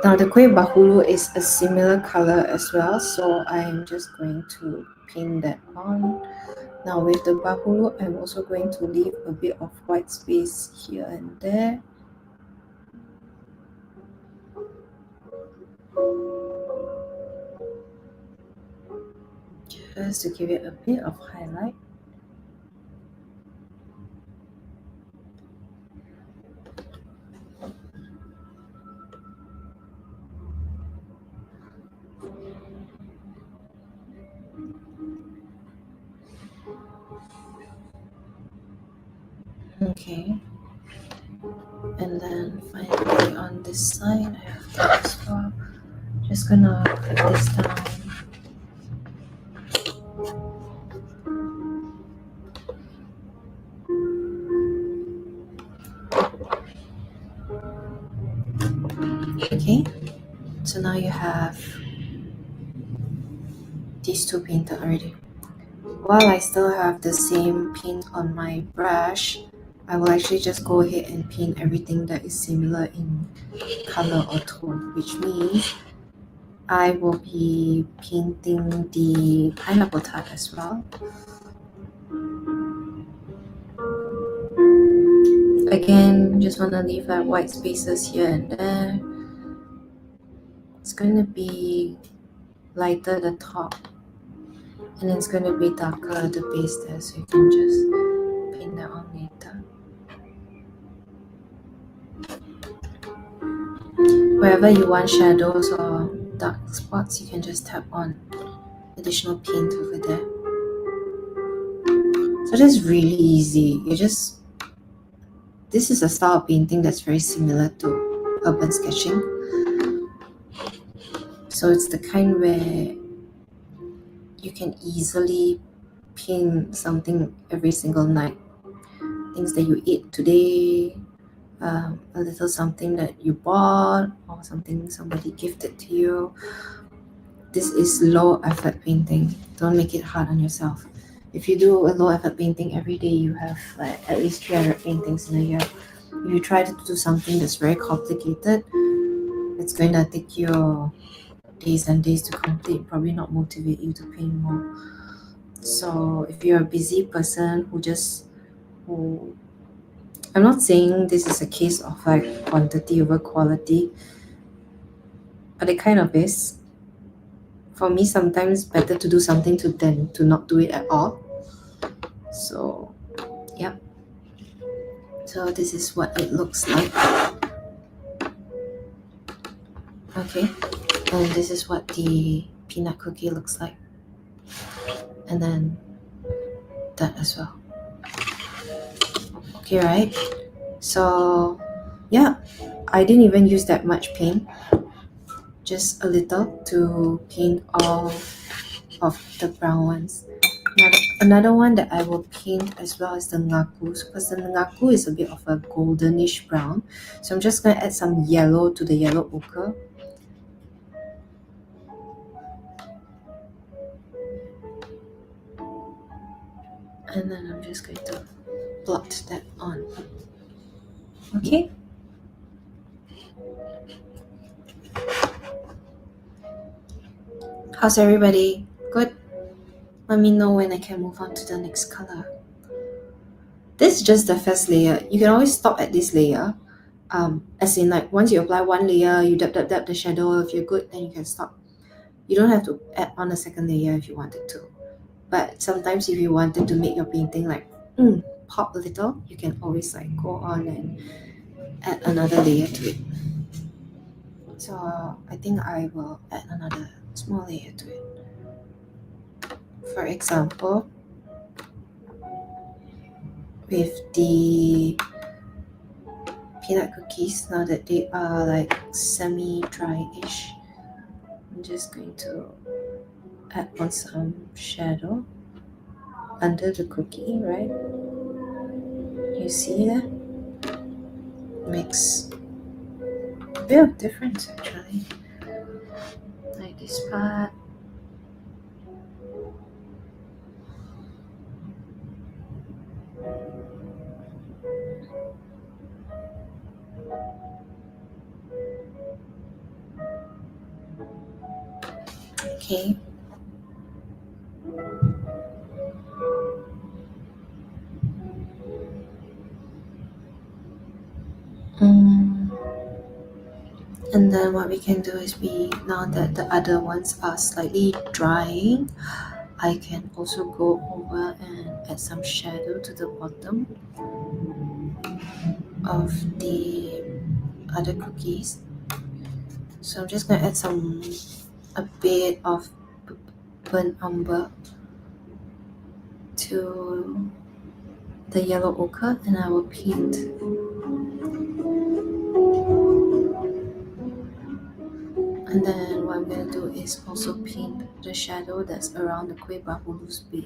Now the kueh bahulu is a similar color as well, so I'm just going to paint that on. Now with the bahulu, I'm also going to leave a bit of white space here and there. Just to give it a bit of highlight. Okay. And then finally on this side, I have that as well. Just gonna put this down. Okay, so now you have these two painted already. While I still have the same paint on my brush, I will actually just go ahead and paint everything that is similar in color or tone, which means I will be painting the pineapple tart as well. Again, just want to leave like white spaces here and there. It's going to be lighter at the top, and it's going to be darker at the base there, so you can just paint that on later. Wherever you want shadows or dark spots, you can just tap on additional paint over there. So this is really easy. This is a style of painting that's very similar to urban sketching. So it's the kind where you can easily paint something every single night. Things that you eat today, a little something that you bought, or something somebody gifted to you. This is low effort painting. Don't make it hard on yourself. If you do a low effort painting every day, you have like at least 300 paintings in a year. If you try to do something that's very complicated, it's going to take you days and days to complete, probably not motivate you to paint more. So if you're a busy person who I'm not saying this is a case of like quantity over quality, but it kind of is. For me, sometimes better to do something than to not do it at all. So, yeah. So this is what it looks like. Okay, and this is what the peanut cookie looks like. And then that as well. Okay, right? So, yeah, I didn't even use that much paint. Just a little to paint all of the brown ones. Now, another one that I will paint as well is the ngaku, because the ngaku is a bit of a goldenish brown. So I'm just going to add some yellow to the yellow ochre. And then I'm just going to blot that on. Okay. How's everybody? Good? Let me know when I can move on to the next color. This is just the first layer. You can always stop at this layer. As in like once you apply one layer, you dab the shadow. If you're good, then you can stop. You don't have to add on a second layer if you wanted to. But sometimes if you wanted to make your painting like pop a little, you can always like go on and add another layer to it. So I think I will add another small layer to it. For example, with the peanut cookies, now that they are like semi-dry-ish, I'm just going to add on some shadow under the cookie, right? You see that? Makes a bit of difference actually. Like this part. Okay. Mm. And then what we can do is now that the other ones are slightly drying, I can also go over and add some shadow to the bottom of the other cookies. So I'm just gonna add a bit of burnt umber to the yellow ochre, and I will paint. And then what I'm gonna do is also paint the shadow that's around the kuih bahulu's base,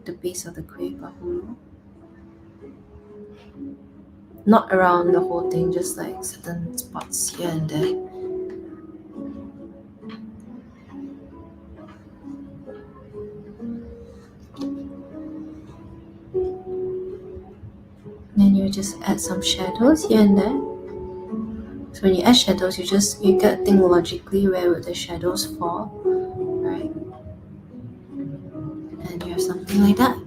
the base of the kuih bahulu. Not around the whole thing, just like certain spots here and there. Then you just add some shadows here and there. So when you add shadows, you gotta think logically where would the shadows fall, right? And you have something like that.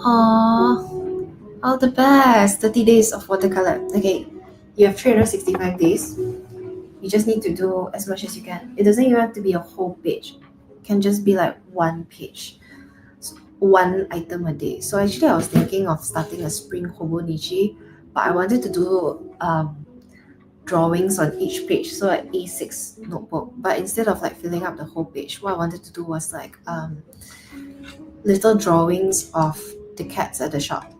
Aww, all the best. 30 days of watercolor. Okay, you have 365 days. You just need to do as much as you can. It doesn't even have to be a whole page. It can just be like one page. So one item a day. So actually I was thinking of starting a spring hobonichi, but I wanted to do drawings on each page, so like A6 notebook. But instead of like filling up the whole page, what I wanted to do was like little drawings of the cats at the shop.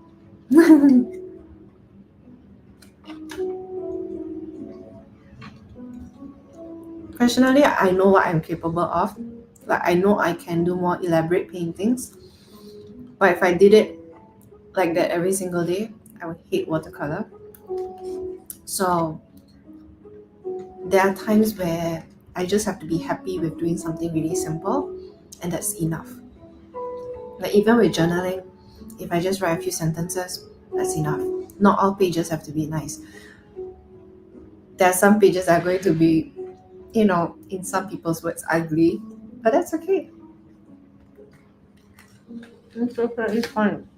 Personally, I know what I'm capable of. Like I know I can do more elaborate paintings. But if I did it like that every single day, I would hate watercolor. So there are times where I just have to be happy with doing something really simple, and that's enough. Like even with journaling, if I just write a few sentences, that's enough. Not all pages have to be nice. There are some pages that are going to be, in some people's words, ugly, but that's okay. It's totally fine.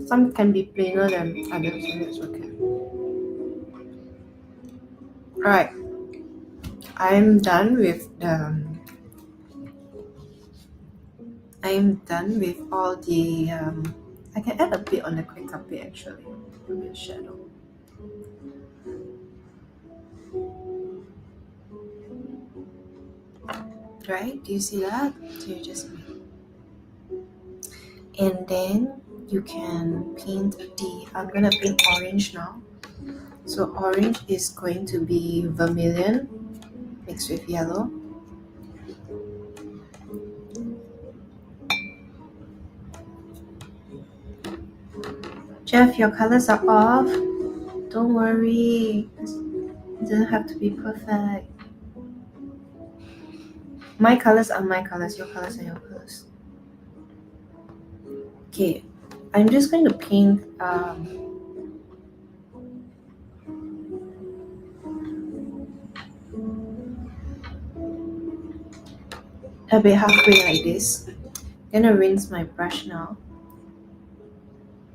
Some can be plainer than others, and it's okay. Alright, I'm done with the. I'm done with all the. I can add a bit on the quick carpet actually. A bit of shadow. Right? Do you see that? So you just and then you can paint I'm gonna paint orange now. So orange is going to be vermilion mixed with yellow. Jeff, your colors are off. Don't worry. It doesn't have to be perfect. My colors are my colors, your colors are your colors. Okay, I'm just going to paint a bit halfway like this. I'm gonna rinse my brush now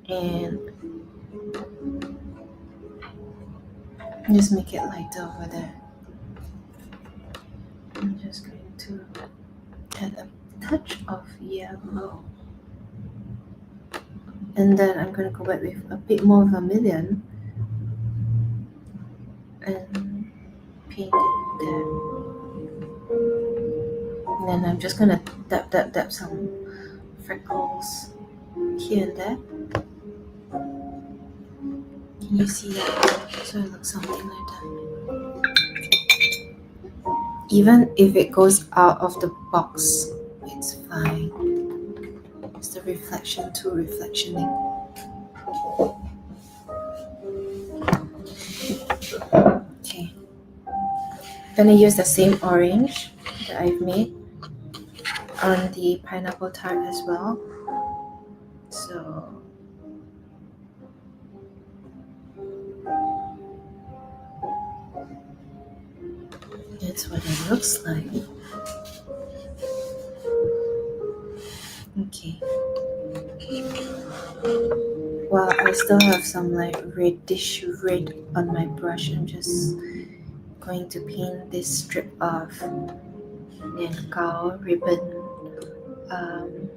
and just make it lighter over there. I'm just going to add a touch of yellow. And then I'm going to go back with a bit more vermilion and paint it there. And then I'm just going to dab some freckles here and there. Can you see that? So it looks something like that. Even if it goes out of the box, it's fine. It's the reflection to reflectioning. Okay. I'm gonna use the same orange that I've made on the pineapple tart as well. So that's what it looks like. Okay. Well, I still have some like reddish red on my brush. I'm just going to paint this strip of Nian ribbon. Um,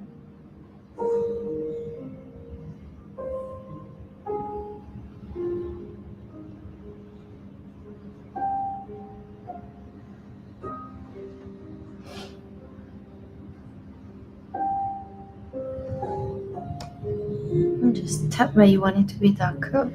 just tap where you want it to be darker.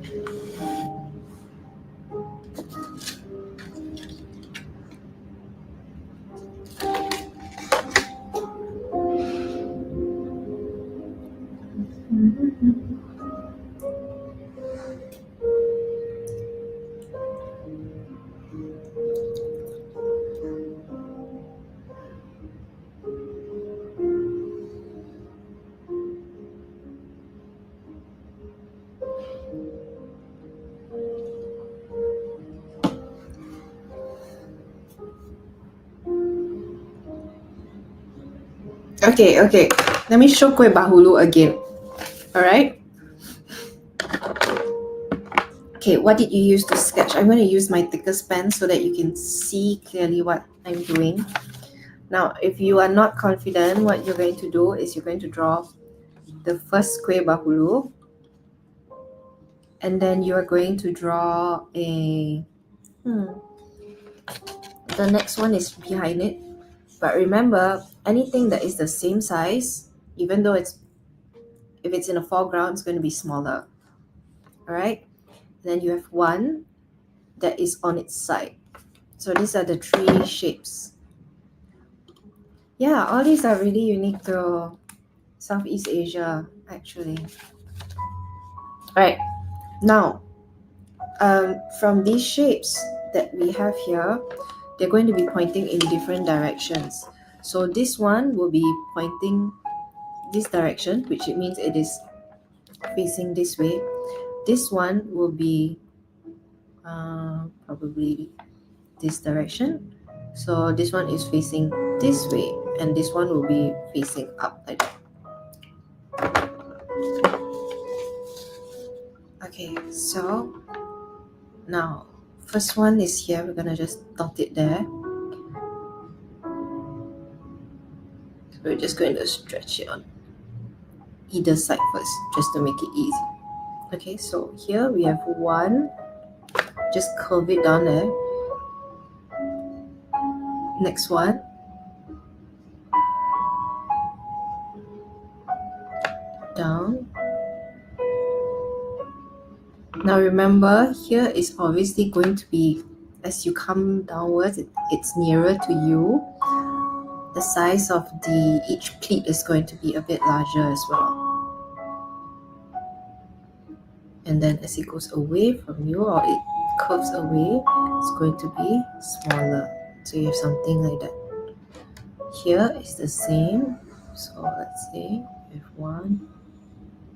Okay. Let me show Kue Bahulu again. Alright? Okay, what did you use to sketch? I'm going to use my thickest pen so that you can see clearly what I'm doing. Now, if you are not confident, what you're going to do is you're going to draw the first Kue Bahulu. And then you're going to draw a... The next one is behind it. But remember, anything that is the same size, even though if it's in a foreground, it's going to be smaller. Alright? Then you have one that is on its side. So these are the three shapes. Yeah, all these are really unique to Southeast Asia, actually. Alright, now, from these shapes that we have here, they're going to be pointing in different directions. So this one will be pointing this direction, which it means it is facing this way. This one will be probably this direction. So this one is facing this way, and this one will be facing up like that. Okay, so now first one is here. We're gonna just dot it there. So we're just going to stretch it on either side first, just to make it easy. Okay, so here we have one. Just curve it down there. Next one. Down. Now remember, here is obviously going to be, as you come downwards, it's nearer to you. The size of each pleat is going to be a bit larger as well. And then as it goes away from you, or it curves away, it's going to be smaller. So you have something like that. Here is the same. So let's say we have 1,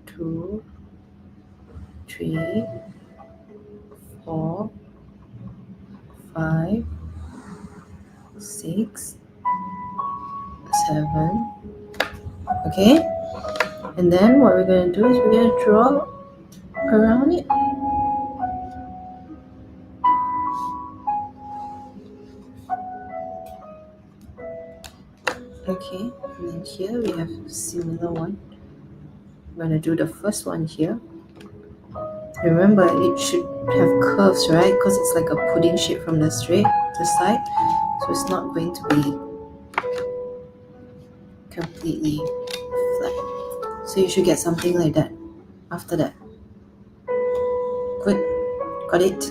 2, 3, 4, 5, 6, 7. Okay, and then what we're going to do is we're going to draw around it. Okay, and then here we have a similar one. I'm going to do the first one here. Remember, it should have curves, right? Because it's like a pudding shape from the side. So it's not going to be completely flat. So you should get something like that after that. Good. Got it?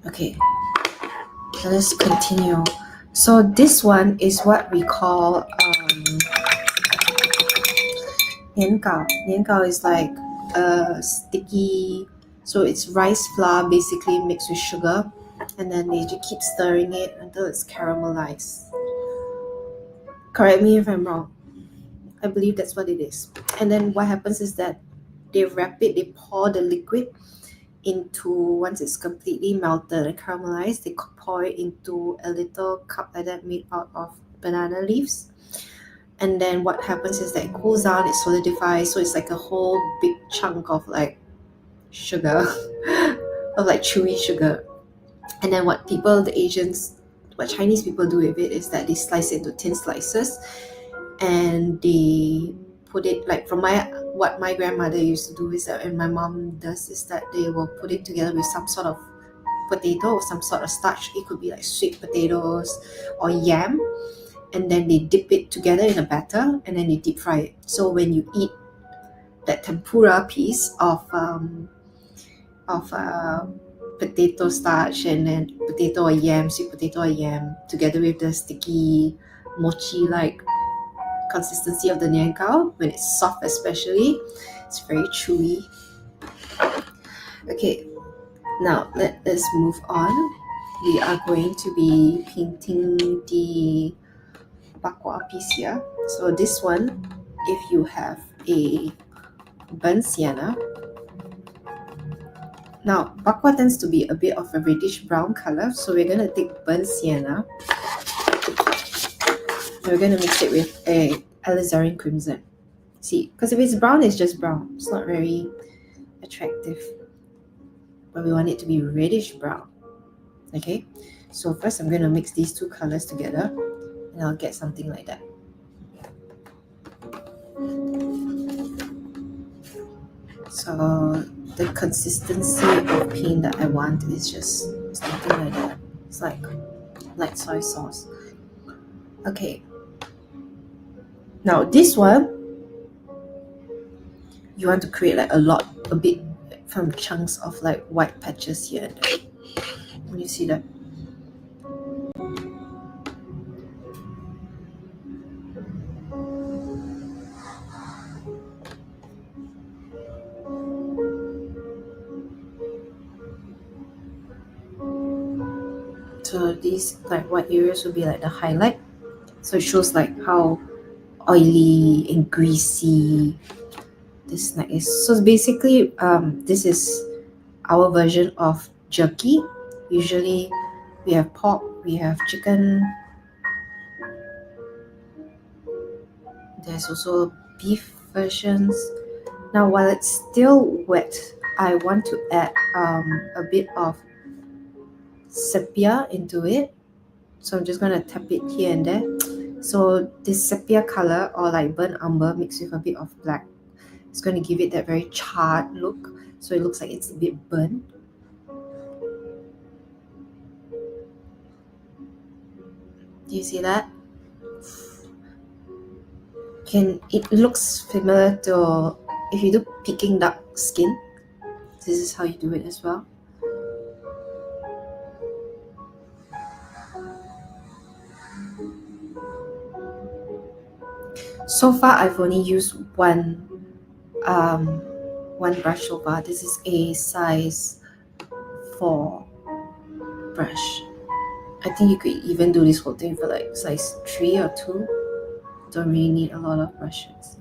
Okay, so let's continue. So this one is what we call nian gao. Nian gao is like sticky, so it's rice flour basically mixed with sugar, and then they just keep stirring it until it's caramelized. Correct me if I'm wrong. I believe that's what it is. And then what happens is that they wrap it, they pour the liquid into, once it's completely melted and caramelized, they pour it into a little cup like that made out of banana leaves. And then what happens is that it cools down, it solidifies, so it's like a whole big chunk of like sugar, of like chewy sugar. And then what Chinese people do with it is that they slice it into thin slices, and they put it like what my grandmother used to do is that, and my mom does, is that they will put it together with some sort of potato or some sort of starch. It could be like sweet potatoes or yam, and then they dip it together in a batter, and then they deep fry it. So when you eat that tempura piece of potato starch and then potato or yam, sweet potato or yam, together with the sticky mochi like consistency of the nian gao, when it's soft especially, it's very chewy. Okay, now let's move on. We are going to be painting the bakwa piece here. So this one, if you have a burnt sienna. Now, bakwa tends to be a bit of a reddish brown color, so we're going to take burnt sienna. And we're going to mix it with a alizarin crimson. See, because if it's brown, it's just brown. It's not very attractive. But we want it to be reddish brown. Okay, so first I'm going to mix these two colors together, and I'll get something like that. So the consistency of paint that I want is just something like that. It's like light soy sauce. Okay. Now this one, you want to create like a bit from chunks of like white patches here and there. Can you see that? So these like white areas will be like the highlight. So it shows like how oily and greasy this snack is. So basically, this is our version of jerky. Usually we have pork, we have chicken. There's also beef versions. Now while it's still wet, I want to add a bit of sepia into it. So I'm just going to tap it here and there. So this sepia color, or like burnt umber mixed with a bit of black, it's going to give it that very charred look. So it looks like it's a bit burnt. Do you see that? It looks similar to if you do Peking duck skin. This is how you do it as well. So far, I've only used one brush so far. This is a size 4 brush. I think you could even do this whole thing for like size 3 or 2. Don't really need a lot of brushes.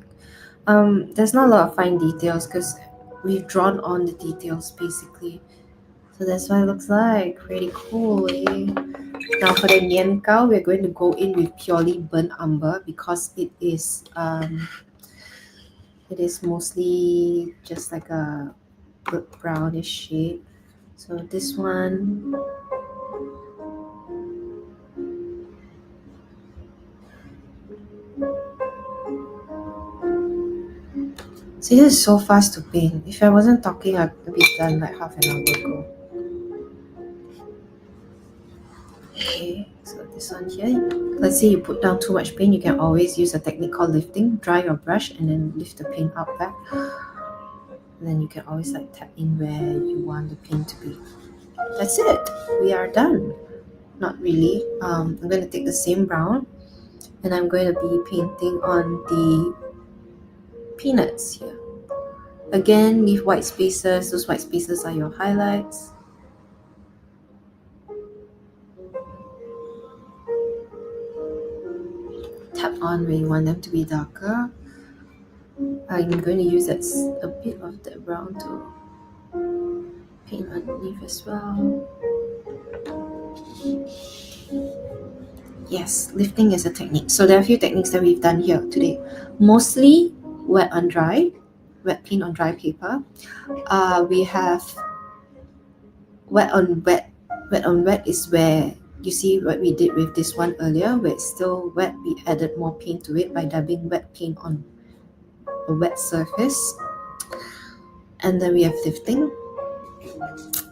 There's not a lot of fine details because we've drawn on the details basically. So that's what it looks like. Pretty cool, eh? Now for the nian gao, we're going to go in with purely burnt umber because it is mostly just like a brownish shade. So this one, see, this is so fast to paint. If I wasn't talking, I could be done like half an hour ago. Okay, So this one here, let's say you put down too much paint, you can always use a technique called lifting. Dry your brush and then lift the paint up back. And then you can always like tap in where you want the paint to be. That's it. We are done. Not really. I'm going to take the same brown and I'm going to be painting on the peanuts here. Again, leave white spaces. Those white spaces are your highlights. Tap on where you want them to be darker. I'm going to use a bit of that brown to paint underneath as well. Yes, lifting is a technique. So there are a few techniques that we've done here today. Mostly wet on dry, wet paint on dry paper. We have wet on wet. Wet on wet is where you see what we did with this one earlier, where it's still wet. We added more paint to it by dabbing wet paint on a wet surface. And then we have lifting.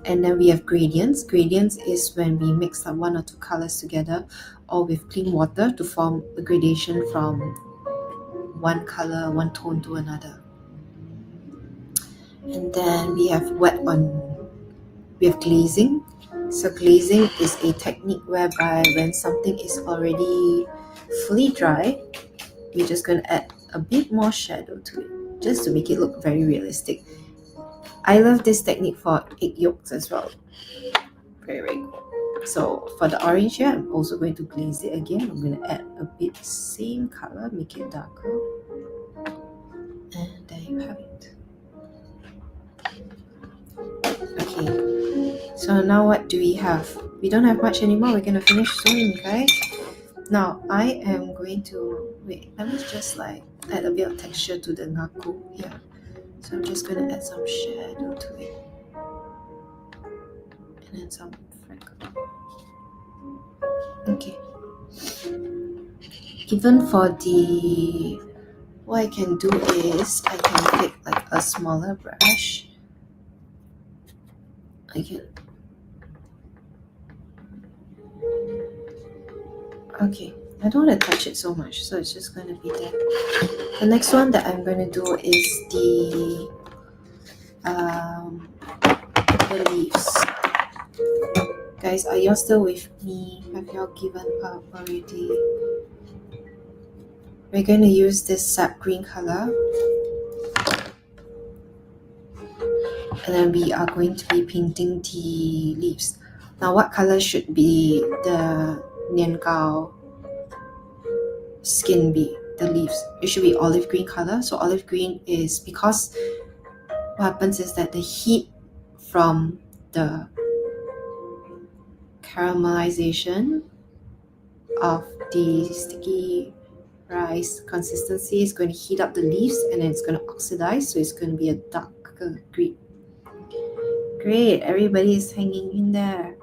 And then we have gradients. Gradients is when we mix like one or two colors together or with clean water to form a gradation from one color, one tone to another. And then we have glazing. So glazing is a technique whereby when something is already fully dry, we're just going to add a bit more shadow to it, just to make it look very realistic. I love this technique for egg yolks as well. Very, very cool. So for the orange here, I'm also going to glaze it again. I'm going to add a bit same color, make it darker. And there you have it. Okay, so now what do we have? We don't have much anymore. We're going to finish soon, guys. Now I am going to, wait, let me just like add a bit of texture to the ngaku here. So I'm just going to add some shadow to it. And then some freckle. Okay. Even for the, what I can do is I can take like a smaller brush. Okay, I don't want to touch it so much, so it's just going to be there. The next one that I'm going to do is the leaves. Guys, are y'all still with me? Have y'all given up already? We're going to use this sap green color. And then we are going to be painting the leaves. Now, what color should be the nian gao skin be? The leaves. It should be olive green color. So olive green is because what happens is that the heat from the caramelization of the sticky rice consistency is going to heat up the leaves and then it's going to oxidize, so it's going to be a darker green. Great, everybody is hanging in there.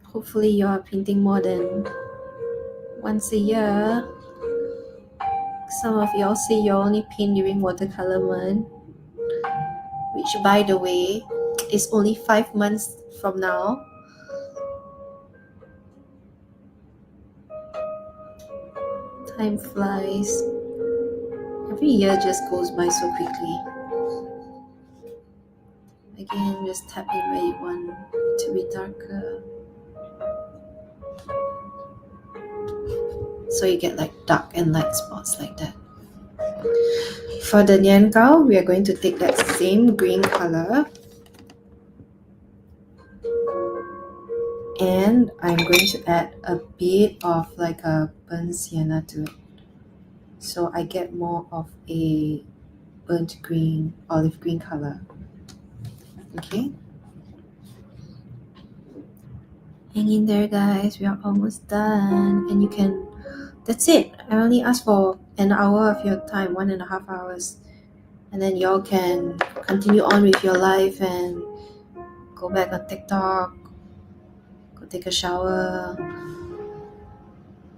Hopefully you are painting more than once a year. Some of y'all say you only paint during watercolor month, which by the way is only 5 months from now. Time flies. Every year just goes by so quickly. Again, just tap in where you want it to be darker. So you get like dark and light spots like that. For the nian gao, we are going to take that same green color and I'm going to add a bit of like a burnt sienna to it. So I get more of a burnt green, olive green color. Okay. Hang in there, guys. We are almost done. And you can, that's it. I only asked for an hour of your time, 1.5 hours. And then y'all can continue on with your life and go back on TikTok, go take a shower.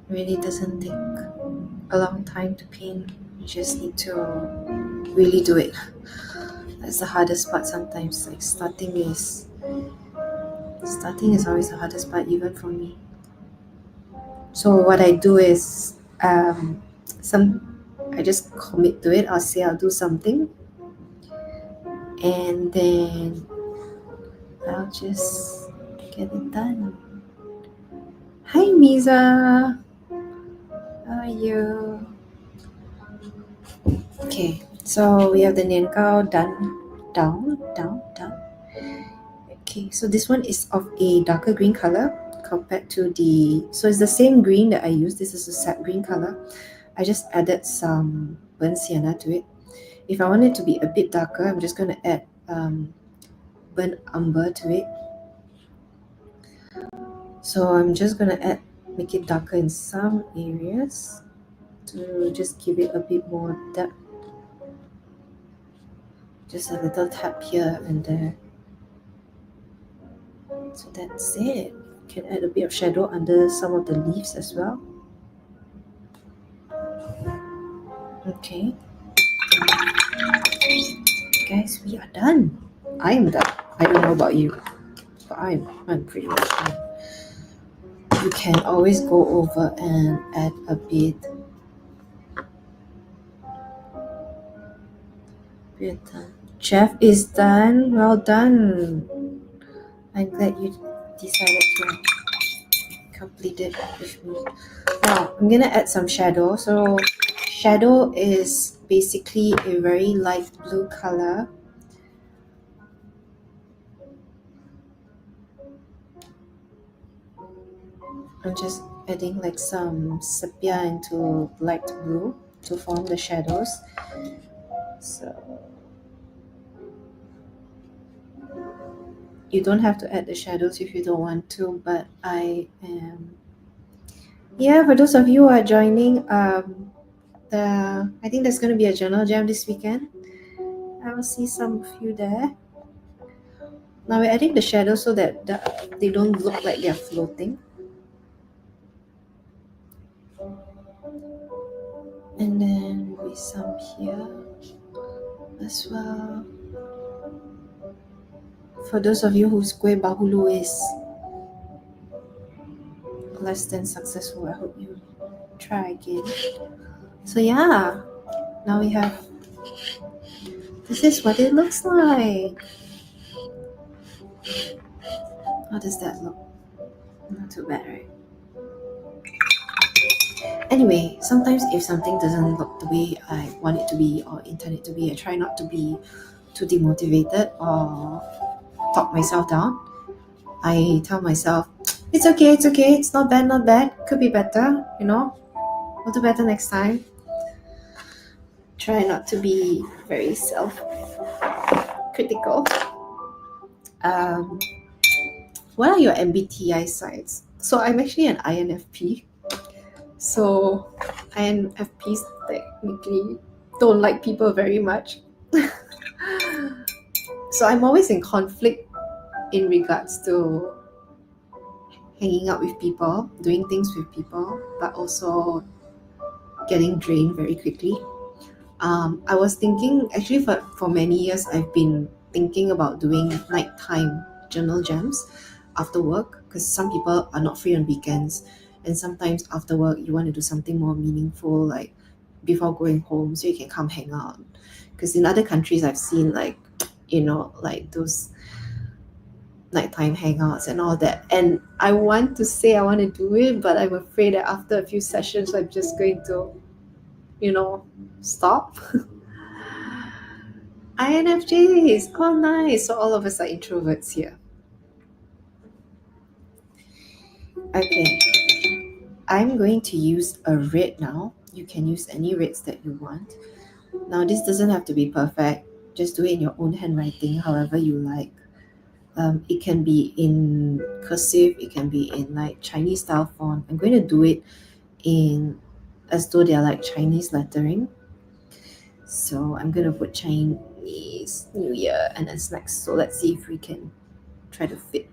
It really doesn't take a long time to paint. You just need to really do it. That's the hardest part sometimes. Like starting is Starting is always the hardest part, even for me. So what I do is, I just commit to it. I'll say I'll do something, and then I'll just get it done. Hi, Misa. How are you? Okay, so we have the niankao done. Down. Okay, so this one is of a darker green color compared to so it's the same green that I used. This is a sap green color. I just added some burnt sienna to it. If I want it to be a bit darker, I'm just going to add burnt umber to it. So I'm just going to make it darker in some areas to just give it a bit more depth. Just a little tap here and there. So that's it. Can add a bit of shadow under some of the leaves as well. Okay. Guys, we are done. I am done. I don't know about you, but I'm pretty much done. You can always go over and add a bit. We're done. Jeff is done. Well done. I'm glad you decided to complete it with me. Now I'm gonna add some shadow. So shadow is basically a very light blue color. I'm just adding like some sepia into light blue to form the shadows. So you don't have to add the shadows if you don't want to, but I am. Yeah, for those of you who are joining, I think there's going to be a journal jam this weekend. I will see some of you there. Now we're adding the shadows so that they don't look like they're floating. And then maybe some here as well. For those of you whose kue bahulu is less than successful, I hope you try again. So yeah, now we have, this is what it looks like. How does that look? Not too bad, right? Anyway, sometimes if something doesn't look the way I want it to be or intend it to be, I try not to be too demotivated or talk myself down. I tell myself, it's okay, it's not bad, could be better, we'll do better next time. Try not to be very self-critical. What are your MBTI sides? So I'm actually an INFP. So INFPs technically don't like people very much. So I'm always in conflict in regards to hanging out with people, doing things with people, but also getting drained very quickly. I was thinking, actually for many years, I've been thinking about doing nighttime journal jams after work, because some people are not free on weekends, and sometimes after work you want to do something more meaningful, like before going home, so you can come hang out. Because in other countries I've seen like those nighttime hangouts and all that, and I want to say I want to do it, but I'm afraid that after a few sessions I'm just going to stop. INFJs, oh nice, so all of us are introverts here. Okay, I'm going to use a red now. You can use any reds that you want. Now this doesn't have to be perfect, just do it in your own handwriting however you like. It can be in cursive, it can be in like Chinese style font. I'm going to do it in as though they're like Chinese lettering. So I'm going to put Chinese New Year and then next. So let's see if we can try to fit.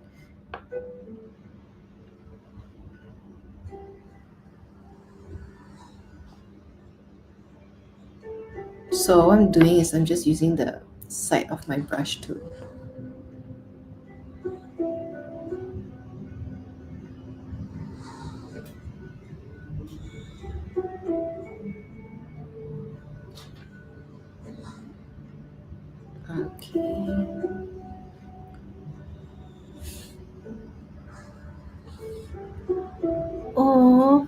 So what I'm doing is I'm just using the side of my brush to Oh,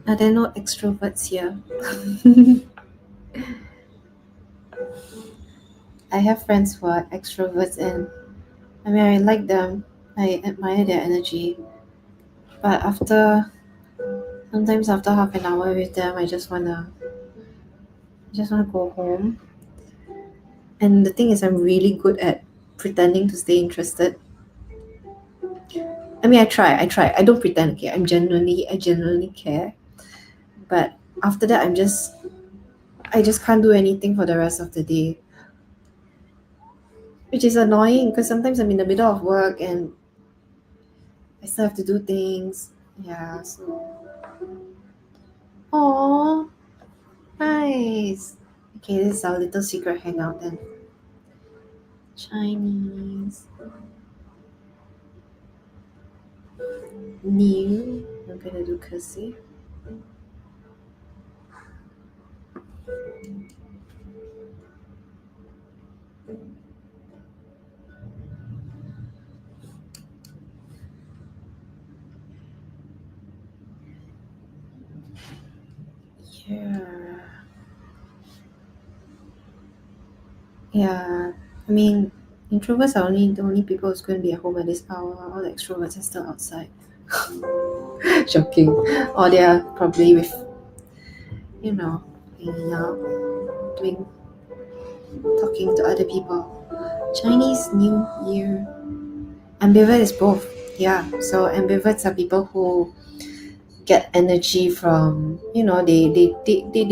are there no extroverts here? I have friends who are extroverts, and I mean, I like them. I admire their energy. But sometimes after half an hour with them, I just wanna go home. And the thing is, I'm really good at pretending to stay interested. I mean, I try. I don't pretend. Okay, I genuinely care. But after that, I just can't do anything for the rest of the day, which is annoying because sometimes I'm in the middle of work and I still have to do things. Yeah. So, oh, nice. Okay, this is our little secret hangout then. Chinese new. I'm gonna do cursive. Yeah. Yeah. I mean, introverts are only the only people who's going to be at home at this hour. All the extroverts are still outside. Joking. Or they are probably with, you know, hanging out, doing, talking to other people. Chinese New Year. Ambivert is both. Yeah. So ambiverts are people who get energy from, they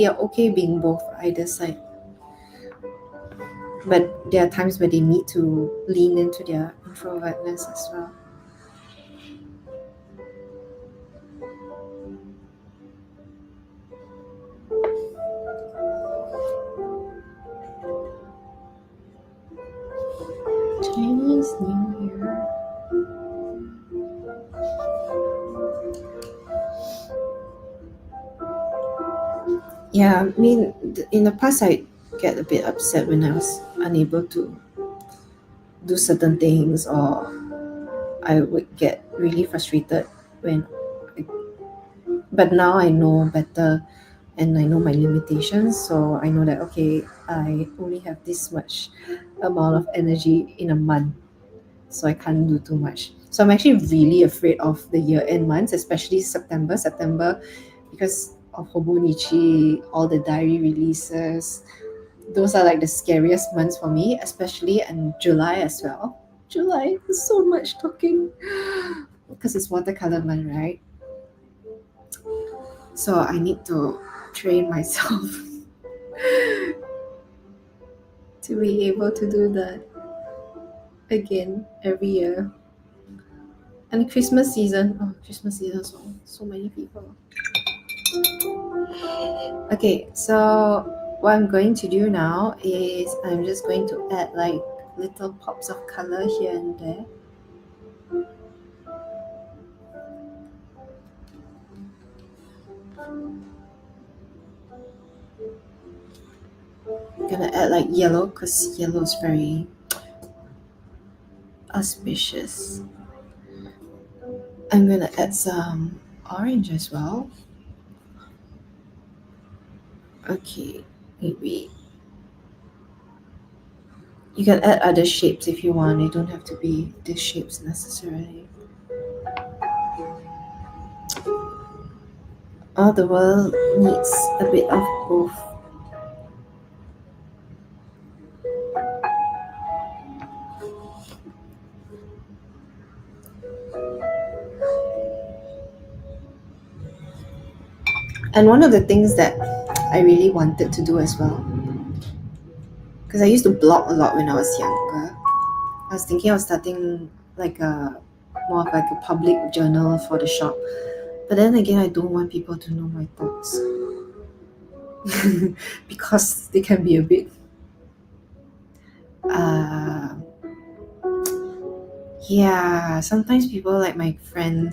are okay being both either side. But there are times where they need to lean into their introvertness as well. Chinese New Year. Yeah, I mean, in the past, I get a bit upset when I was unable to do certain things, or I would get really frustrated when. But now I know better, and I know my limitations, so I know that okay, I only have this much amount of energy in a month, so I can't do too much. So I'm actually really afraid of the year end months, especially September. September, because of Hobonichi, all the diary releases. Those are like the scariest months for me, especially in July as well. July is so much talking because it's watercolor month, right? So I need to train myself to be able to do that again every year. And Christmas season, so many people. Okay, so what I'm going to do now is I'm just going to add like little pops of color here and there. I'm gonna add like yellow because yellow is very auspicious. I'm gonna add some orange as well. Okay, maybe you can add other shapes if you want. They don't have to be these shapes necessarily. All the world needs a bit of both. And one of the things that I really wanted to do as well, because I used to blog a lot when I was younger. I was thinking of starting like a more of like a public journal for the shop. But then again, I don't want people to know my thoughts because they can be a bit uh yeah, sometimes people like my friend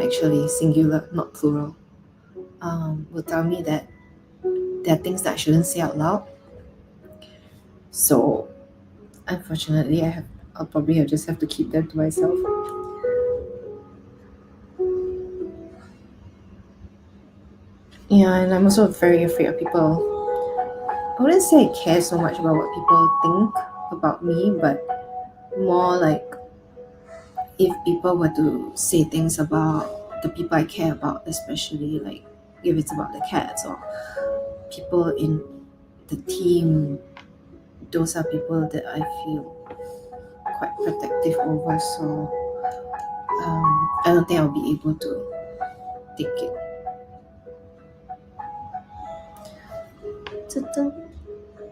actually, singular, not plural, will tell me that there are things that I shouldn't say out loud. So unfortunately, I'll probably just have to keep them to myself. Yeah, and I'm also very afraid of people. I wouldn't say I care so much about what people think about me, but more like if people were to say things about the people I care about, especially like if it's about the cats or people in the team, those are people that I feel quite protective over. So I don't think I'll be able to take it. Ta-ta.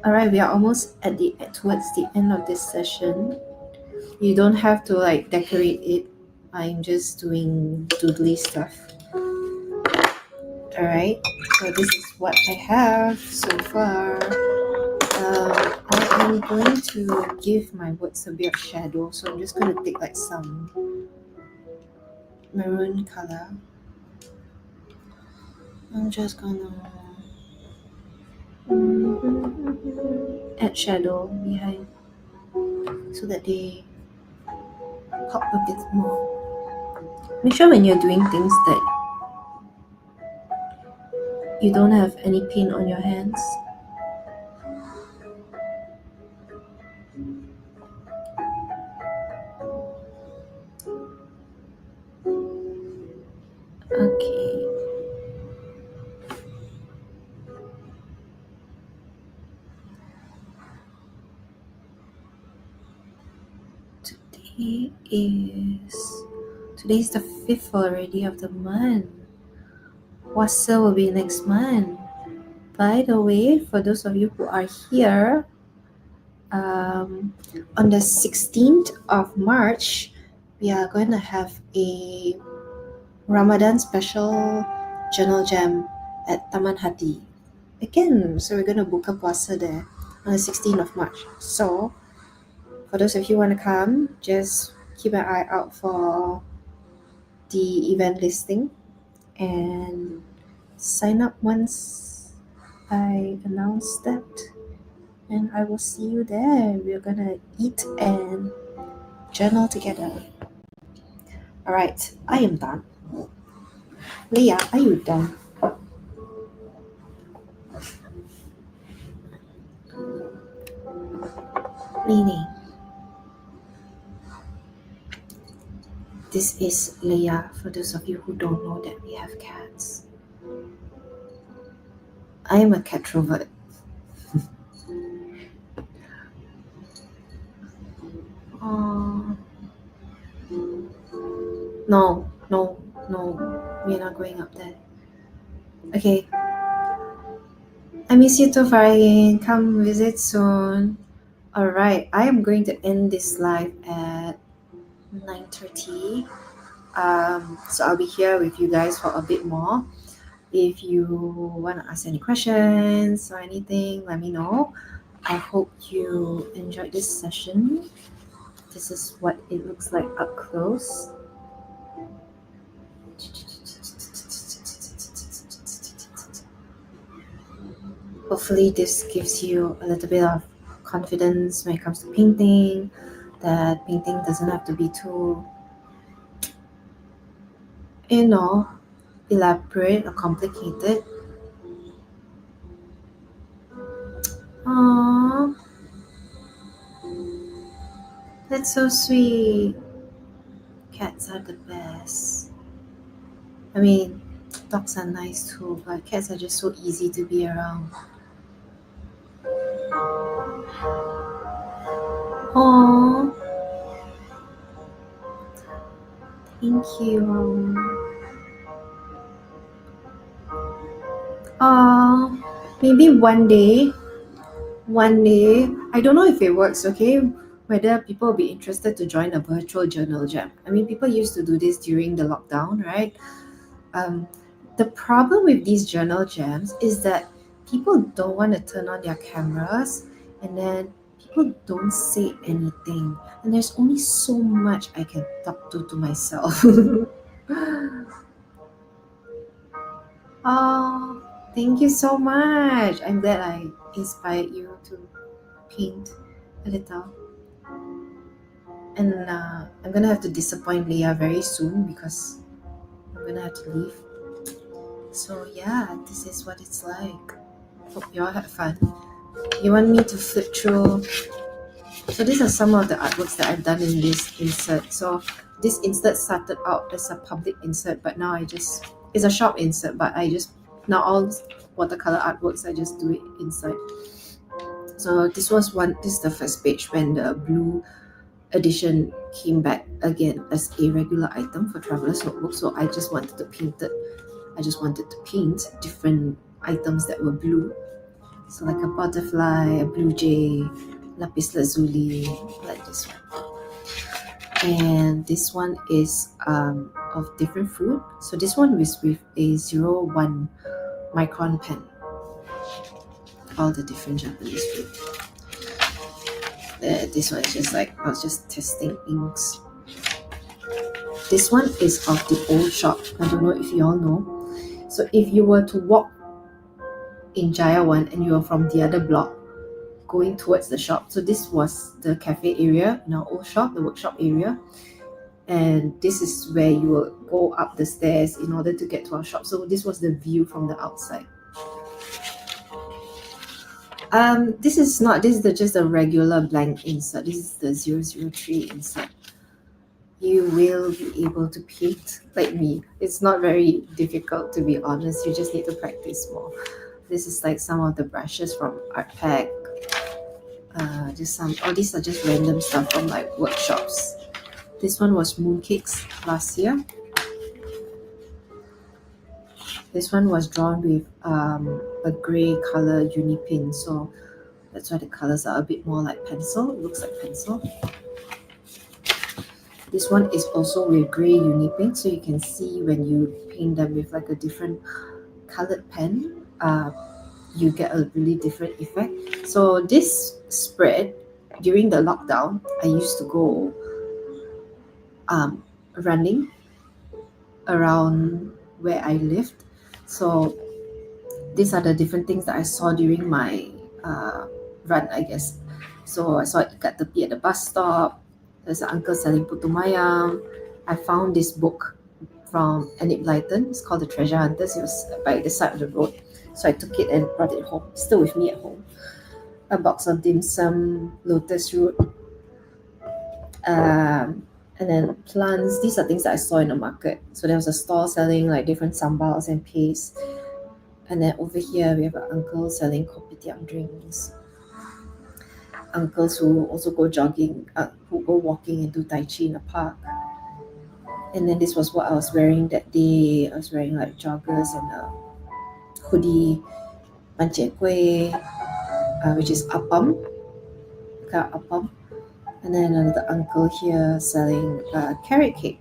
All right, we are almost at the towards the end of this session. You don't have to like decorate it. I'm just doing doodly stuff. All right. So this is what I have so far. I am going to give my words a bit of shadow, so I'm just going to take like some maroon color. I'm just gonna add shadow behind so that they pop a bit more. Make sure when you're doing things that you don't have any paint on your hands. Okay. Today's the 5th already of the month. Wasa will be next month. By the way, for those of you who are here, on the 16th of March, we are going to have a Ramadan special journal jam at Taman Hati. Again, so we're going to book a puasa there on the 16th of March. So, for those of you who want to come, just keep an eye out for the event listing and sign up once I announce that. And I will see you there. We're gonna eat and journal together. Alright, I am done. Leah, are you done? Lini. This is Leah, for those of you who don't know that we have cats. I am a catrovert. Oh, no, no, no. We're not going up there. Okay. I miss you too, Farahin. Come visit soon. Alright, I am going to end this live at 9:30. So I'll be here with you guys for a bit more. If you want to ask any questions or anything, let me know. I hope you enjoyed this session. This is what it looks like up close. Hopefully this gives you a little bit of confidence when it comes to painting, that painting doesn't have to be too, elaborate or complicated. Aww, that's so sweet. Cats are the best. I mean, dogs are nice too, but cats are just so easy to be around. Aww, thank you. Maybe one day, I don't know if it works, okay? Whether people will be interested to join a virtual journal jam. I mean, people used to do this during the lockdown, right? Um, the problem with these journal jams is that people don't want to turn on their cameras and then people don't say anything. And there's only so much I can talk to myself. Oh, thank you so much. I'm glad I inspired you to paint a little. And I'm gonna have to disappoint Leah very soon because I'm gonna have to leave. So yeah, this is what it's like. Hope you all had fun. You want me to flip through? So these are some of the artworks that I've done in this insert. So this insert started out as a public insert, but now it's a shop insert, but now all watercolor artworks, I just do it inside. So this is the first page when the blue edition came back again as a regular item for Traveler's Notebook. So I just wanted to paint different items that were blue. So like a butterfly, a blue jay, lapis lazuli, like this one. And this one is of different food. So this one is with a 01 micron pen. All the different Japanese food. This one is just like, I was just testing inks. This one is of the old shop. I don't know if you all know. So if you were to walk in Jaya 1 and you are from the other block going towards the shop, so this was the cafe area in our old shop, the workshop area, and this is where you will go up the stairs in order to get to our shop. So this was the view from the outside. This is just a regular blank insert. This is the 003 insert. You will be able to paint like me. It's not very difficult, to be honest. You just need to practice more. This is like some of the brushes from Art Pack. All these are just random stuff from like workshops. This one was mooncakes last year. This one was drawn with a gray color uni pin, so that's why the colors are a bit more like pencil. It looks like pencil. This one is also with gray uni pin, so you can see when you paint them with like a different colored pen, you get a really different effect. So this spread, during the lockdown, I used to go running around where I lived. So these are the different things that I saw during my run, I guess. So I saw ikat tepi at the bus stop. There's an uncle selling putu mayam. I found this book from Enid Blyton. It's called The Treasure Hunters. It was by the side of the road. So I took it and brought it home. Still with me at home. A box of dim sum, lotus root, and then plants. These are things that I saw in the market. So there was a store selling like different sambals and paste. And then over here we have an uncle selling kopitiam drinks. Uncles who also go jogging, who go walking and do tai chi in the park. And then this was what I was wearing that day. I was wearing like joggers and a hoodie, pancit kueh, which is appam, appam. And then another uncle here selling carrot cake.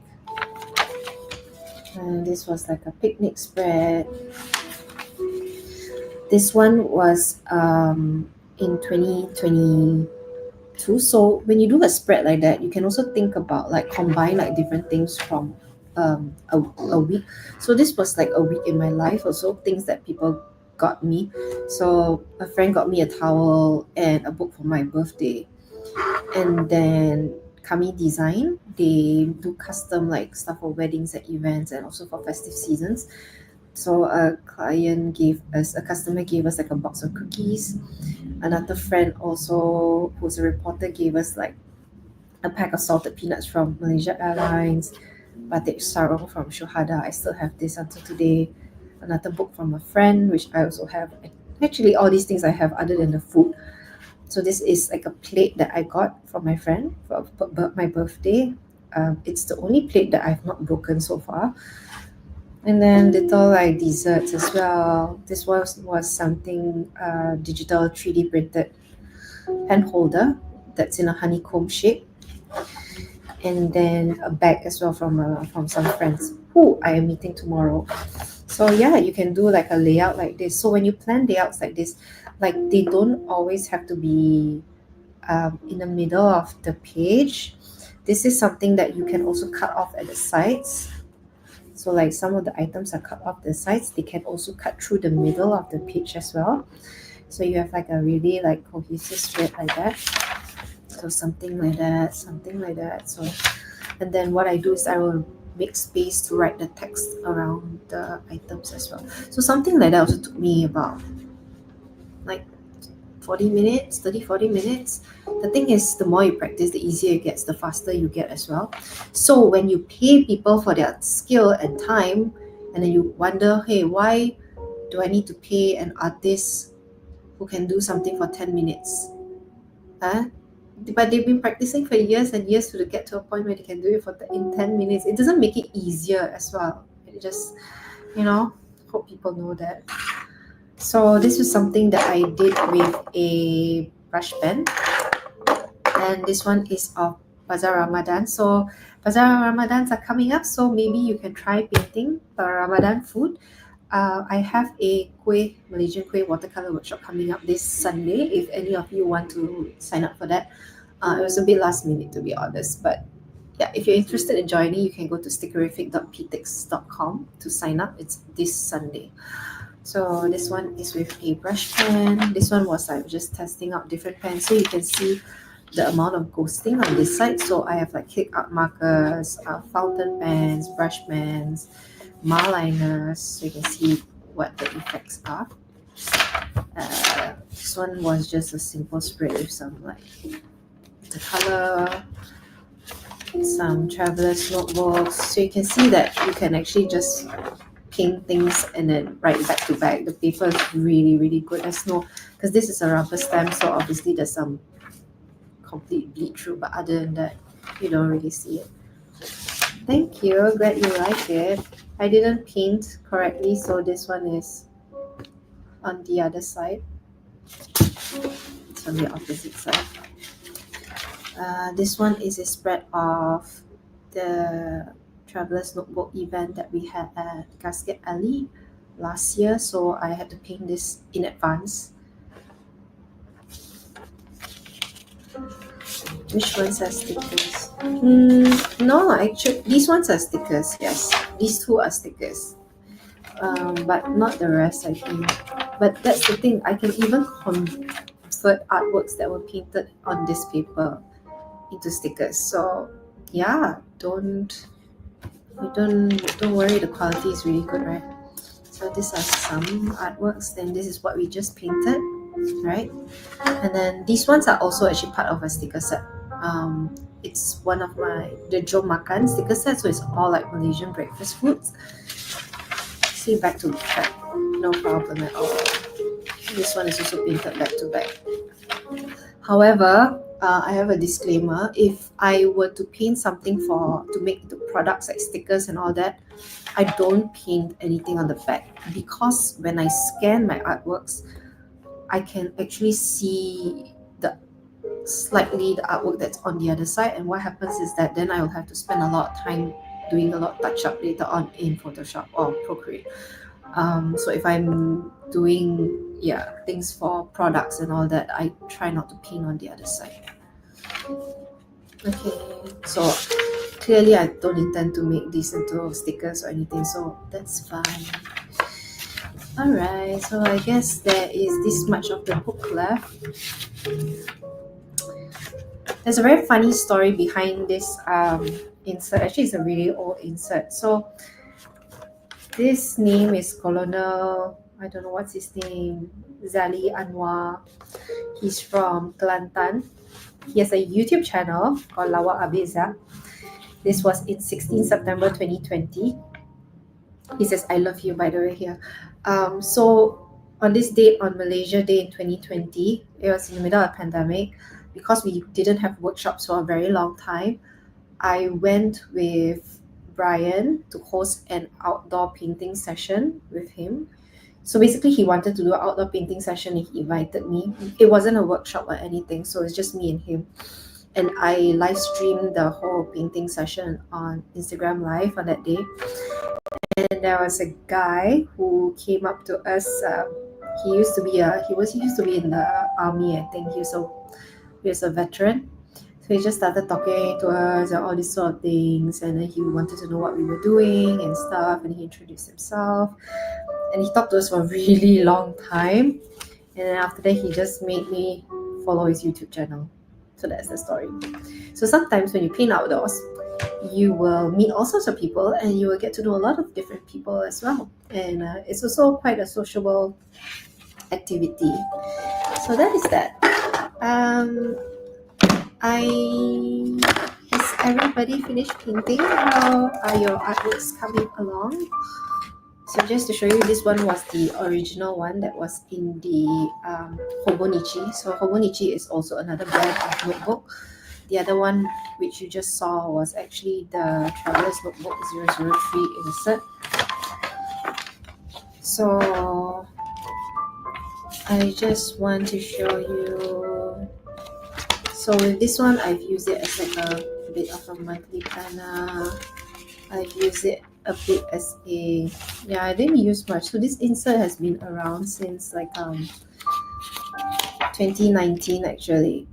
And this was like a picnic spread. This one was in 2022. So when you do a spread like that, you can also think about like combine like different things from a week. So this was like a week in my life, also things that people got me. So a friend got me a towel and a book for my birthday. And then Kami Design, they do custom like stuff for weddings and events and also for festive seasons. So a customer gave us like a box of cookies. Another friend also, who's a reporter, gave us like a pack of salted peanuts from Malaysia Airlines, batik sarong from Shuhada. I still have this until today. Another book from a friend, which I also have. Actually, all these things I have other than the food. So this is like a plate that I got from my friend for my birthday. It's the only plate that I've not broken so far. And then little like desserts as well. This was something digital 3D printed pen holder that's in a honeycomb shape. And then a bag as well from some friends who I am meeting tomorrow. So yeah, you can do like a layout like this. So when you plan layouts like this, like they don't always have to be in the middle of the page. This is something that you can also cut off at the sides. So like some of the items are cut off the sides. They can also cut through the middle of the page as well. So you have like a really like cohesive spread like that. So something like that. So, and then what I do is I will make space to write the text around the items as well. So something like that also took me about like 40 minutes, 30, 40 minutes. The thing is, the more you practice, the easier it gets, the faster you get as well. So when you pay people for their skill and time, and then you wonder, hey, why do I need to pay an artist who can do something for 10 minutes? Huh? But they've been practicing for years and years to get to a point where they can do it in 10 minutes. It doesn't make it easier as well. It just, hope people know that. So this was something that I did with a brush pen, and this one is of Bazaar Ramadan. So Bazaar Ramadans are coming up, so maybe you can try painting the Ramadan food. I have a Malaysian kueh watercolor workshop coming up this Sunday. If any of you want to sign up for that, it was a bit last minute to be honest, but yeah, if you're interested in joining, you can go to stickerific.ptix.com to sign up. It's this Sunday. So this one is with a brush pen. This one was like just testing out different pens, so you can see the amount of ghosting on this side. So I have like kick art markers, fountain pens, brush pens, marliners, so you can see what the effects are. This one was just a simple spray with some like the color, some traveler's notebooks. So you can see that you can actually just paint things and then write back to back. The paper is really, really good. There's no, because this is a rubber stamp, so obviously there's some complete bleed through, but other than that, you don't really see it. Thank you. Glad you like it. I didn't paint correctly, so this one is on the other side. It's on the opposite side. This one is a spread of the Traveler's Notebook event that we had at Gasket Alley last year, so I had to paint this in advance. Which ones are stickers? No, actually, these ones are stickers, yes. These two are stickers. But not the rest, I think. But that's the thing, I can even convert artworks that were painted on this paper into stickers. So yeah, don't worry, the quality is really good, right? So these are some artworks, then this is what we just painted, right? And then these ones are also actually part of a sticker set. It's one of the Jom Makan sticker set, so it's all like Malaysian breakfast foods. See, back to back, no problem at all. This one is also painted back to back. However, I have a disclaimer. If I were to paint something to make the products like stickers and all that, I don't paint anything on the back, because when I scan my artworks, I can actually see the artwork that's on the other side, and what happens is that then I will have to spend a lot of time doing a lot of touch up later on in Photoshop or Procreate. So if I'm doing things for products and all that, I try not to paint on the other side. Okay, so clearly I don't intend to make these into stickers or anything, so that's fine. Alright, so I guess there is this much of the book left. There's a very funny story behind this insert. Actually, it's a really old insert. So this name is Colonel, I don't know what's his name, Zali Anwar. He's from Kelantan. He has a YouTube channel called Lawa Abeza. This was in 16 September 2020. He says, I love you, by the way, here. So on this date, on Malaysia Day in 2020, it was in the middle of a pandemic. Because we didn't have workshops for a very long time, I went with Brian to host an outdoor painting session with him. So basically, he wanted to do an outdoor painting session and he invited me. It wasn't a workshop or anything, so it's just me and him. And I live streamed the whole painting session on Instagram Live on that day. And there was a guy who came up to us. He used to be in the army, I think. He was a veteran. So he just started talking to us and all these sort of things, and then he wanted to know what we were doing and stuff, and he introduced himself. And he talked to us for a really long time. And then after that, he just made me follow his YouTube channel. So that's the story. So sometimes when you paint outdoors, you will meet all sorts of people and you will get to know a lot of different people as well. And it's also quite a sociable activity. So that is that. Has everybody finished painting? How are your artworks coming along? So just to show you, this one was the original one that was in the Hobonichi. So Hobonichi is also another brand of notebook. The other one which you just saw was actually the Traveler's Notebook 003 insert. So I just want to show you. So with this one, I've used it as like a bit of a monthly planner. I've used it a bit as a, yeah, I didn't use much. So this insert has been around since like 2019 actually.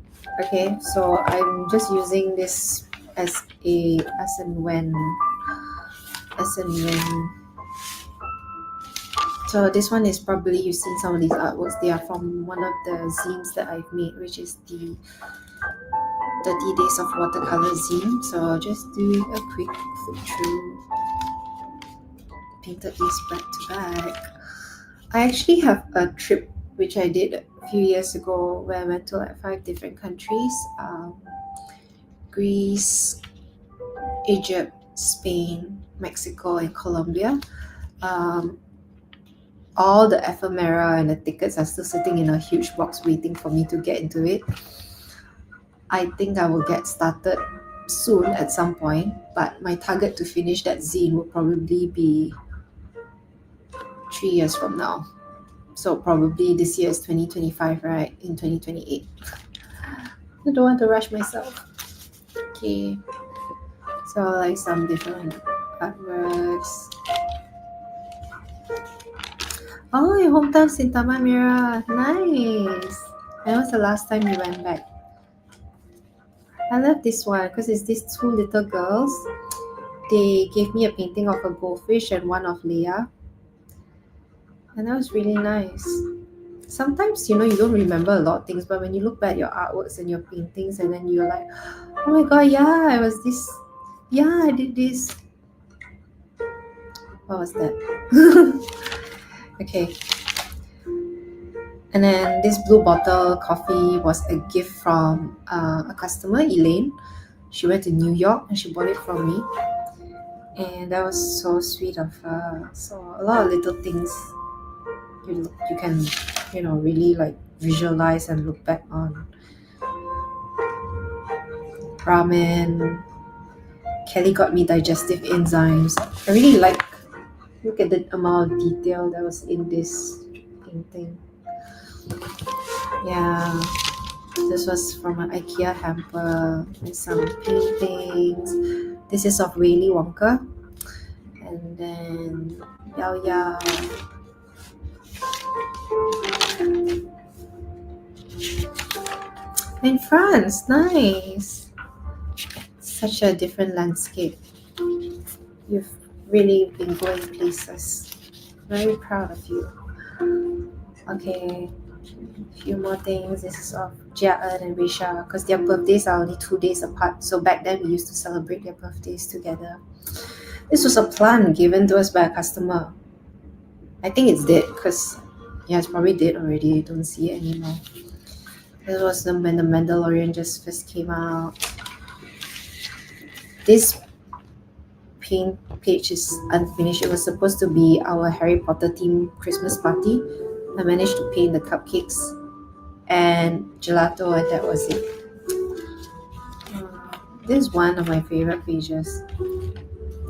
Okay, so I'm just using this as and when. So this one is probably, you've seen some of these artworks. They are from one of the zines that I've made, which is the 30 Days of Watercolor zine. So just doing a quick flip through. Painted these back to back. I actually have a trip which I did a few years ago where I went to like 5 different countries. Greece, Egypt, Spain, Mexico, and Colombia. All the ephemera and the tickets are still sitting in a huge box waiting for me to get into it. I think I will get started soon at some point, but my target to finish that zine will probably be 3 years from now. So probably this year is 2025, right? In 2028. I don't want to rush myself. Okay. So like some different artworks. Oh, your hometown's in Taman Merah. Nice. When was the last time you went back? I love this one because it's these 2 little girls. They gave me a painting of a goldfish and one of Leia. And that was really nice. Sometimes, you don't remember a lot of things, but when you look back at your artworks and your paintings and then you're like, oh my god, yeah, I was this. Yeah, I did this. What was that? Okay. And then this blue bottle coffee was a gift from a customer, Elaine. She went to New York and she bought it from me. And that was so sweet of her. So a lot of little things you can, really like visualize and look back on. Ramen. Kelly got me digestive enzymes. I really look at the amount of detail that was in this painting. Yeah, this was from an IKEA hamper with some paintings. This is of Willy Wonka. And then Yao Yao. In France, nice. Such a different landscape. You've really been going places. Very proud of you. Okay, a few more things. This is of Jia and Risha because their birthdays are only 2 days apart. So back then we used to celebrate their birthdays together. This was a plant given to us by a customer. I think it's dead because, yeah, it's probably dead already. I don't see it anymore. This was when the Mandalorian just first came out. This paint page is unfinished. It was supposed to be our Harry Potter themed Christmas party. I managed to paint the cupcakes and gelato, and that was it. This is one of my favorite pages.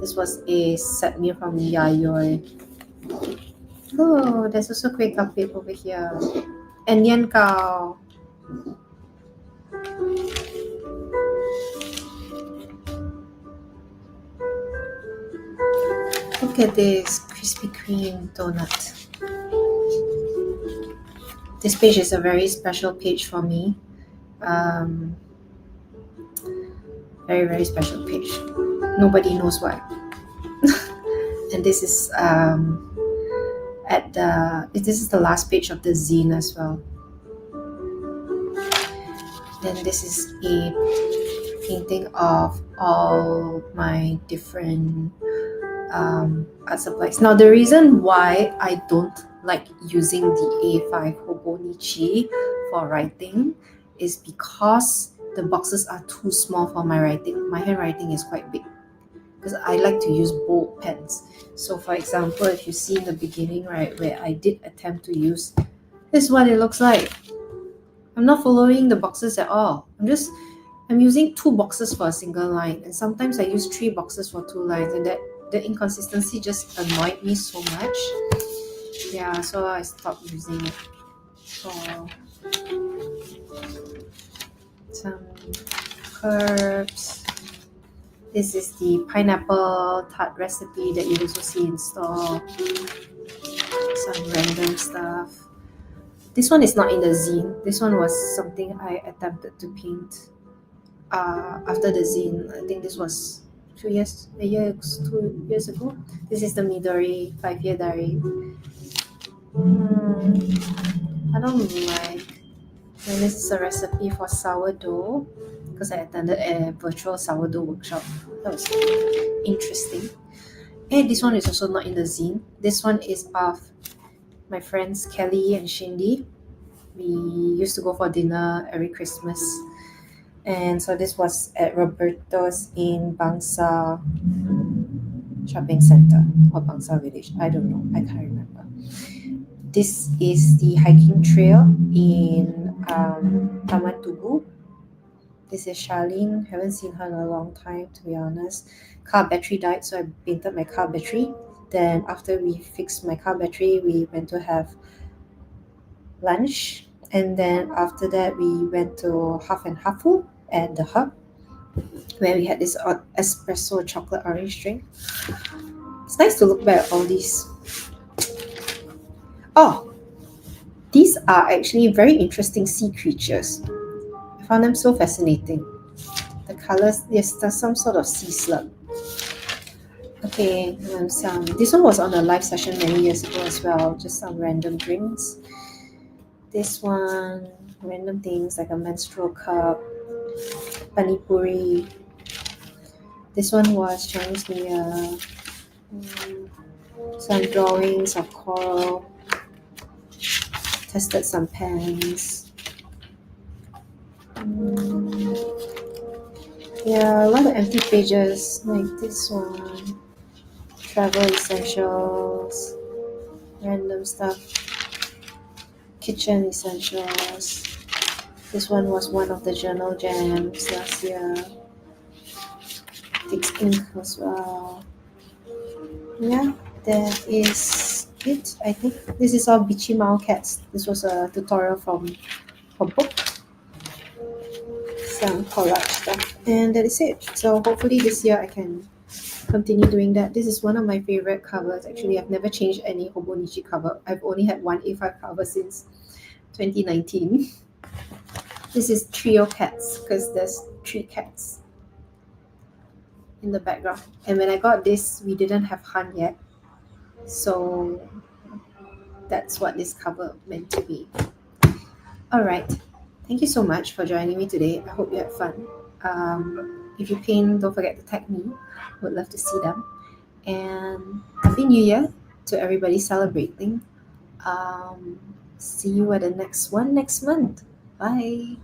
This was a set meal from Yayoi. Oh, there's also Kueh Kapit over here. And Yan Kao. Look at this Krispy Kreme donut. This page is a very special page for me. Very, very special page. Nobody knows why. And this is this is the last page of the zine as well. Then this is a painting of all my different art supplies. Now, the reason why I don't like using the A5 Hobonichi for writing is because the boxes are too small for my writing. My handwriting is quite big because I like to use bold pens. So, for example, if you see in the beginning, right, where I did attempt to use, this is what it looks like. I'm not following the boxes at all. I'm using two boxes for a single line, and sometimes I use three boxes for two lines, and that the inconsistency just annoyed me so much. Yeah, so I stopped using it for some curves. This is the pineapple tart recipe that you also see in store. Some random stuff. This one is not in the zine. This one was something I attempted to paint after the zine. I think this was 2 years ago. This is the Midori 5-year diary. I don't like. And this is a recipe for sourdough because I attended a virtual sourdough workshop. That was interesting. And this one is also not in the zine. This one is of my friends Kelly and Shindy. We used to go for dinner every Christmas. And so this was at Roberto's in Bangsa Shopping Center or Bangsa Village. I don't know. I can't remember. This is the hiking trail in Taman Tugu. This is Charlene. Haven't seen her in a long time, to be honest. Car battery died, so I painted my car battery. Then after we fixed my car battery, we went to have lunch. And then after that, we went to Half and Hafu at the Hub, where we had this espresso chocolate orange drink. It's nice to look back at all these. Oh, these are actually very interesting sea creatures. I found them so fascinating. The colors, yes, there's some sort of sea slug. Okay, this one was on a live session many years ago as well, just some random drinks. This one, random things like a menstrual cup, panipuri. This one was Chinese New Year. Some drawings of coral. Tested some pens. Yeah, a lot of empty pages like this one. Travel essentials, random stuff, kitchen essentials. This one was one of the journal jams last year. Takes ink as well. Yeah, that is it. I think this is all Beachy Mao cats. This was a tutorial from a book. Some collage stuff, and that is it. So hopefully this year I can continue doing that. This is one of my favorite covers. Actually, I've never changed any Hobonichi cover. I've only had one A5 cover since 2019. This is trio cats because there's 3 cats in the background. And when I got this, we didn't have Han yet. So that's what this cover meant to be. All right. Thank you so much for joining me today. I hope you had fun. If you paint, don't forget to tag me. Would love to see them. And Happy New Year to everybody celebrating. See you at the next one next month. Bye.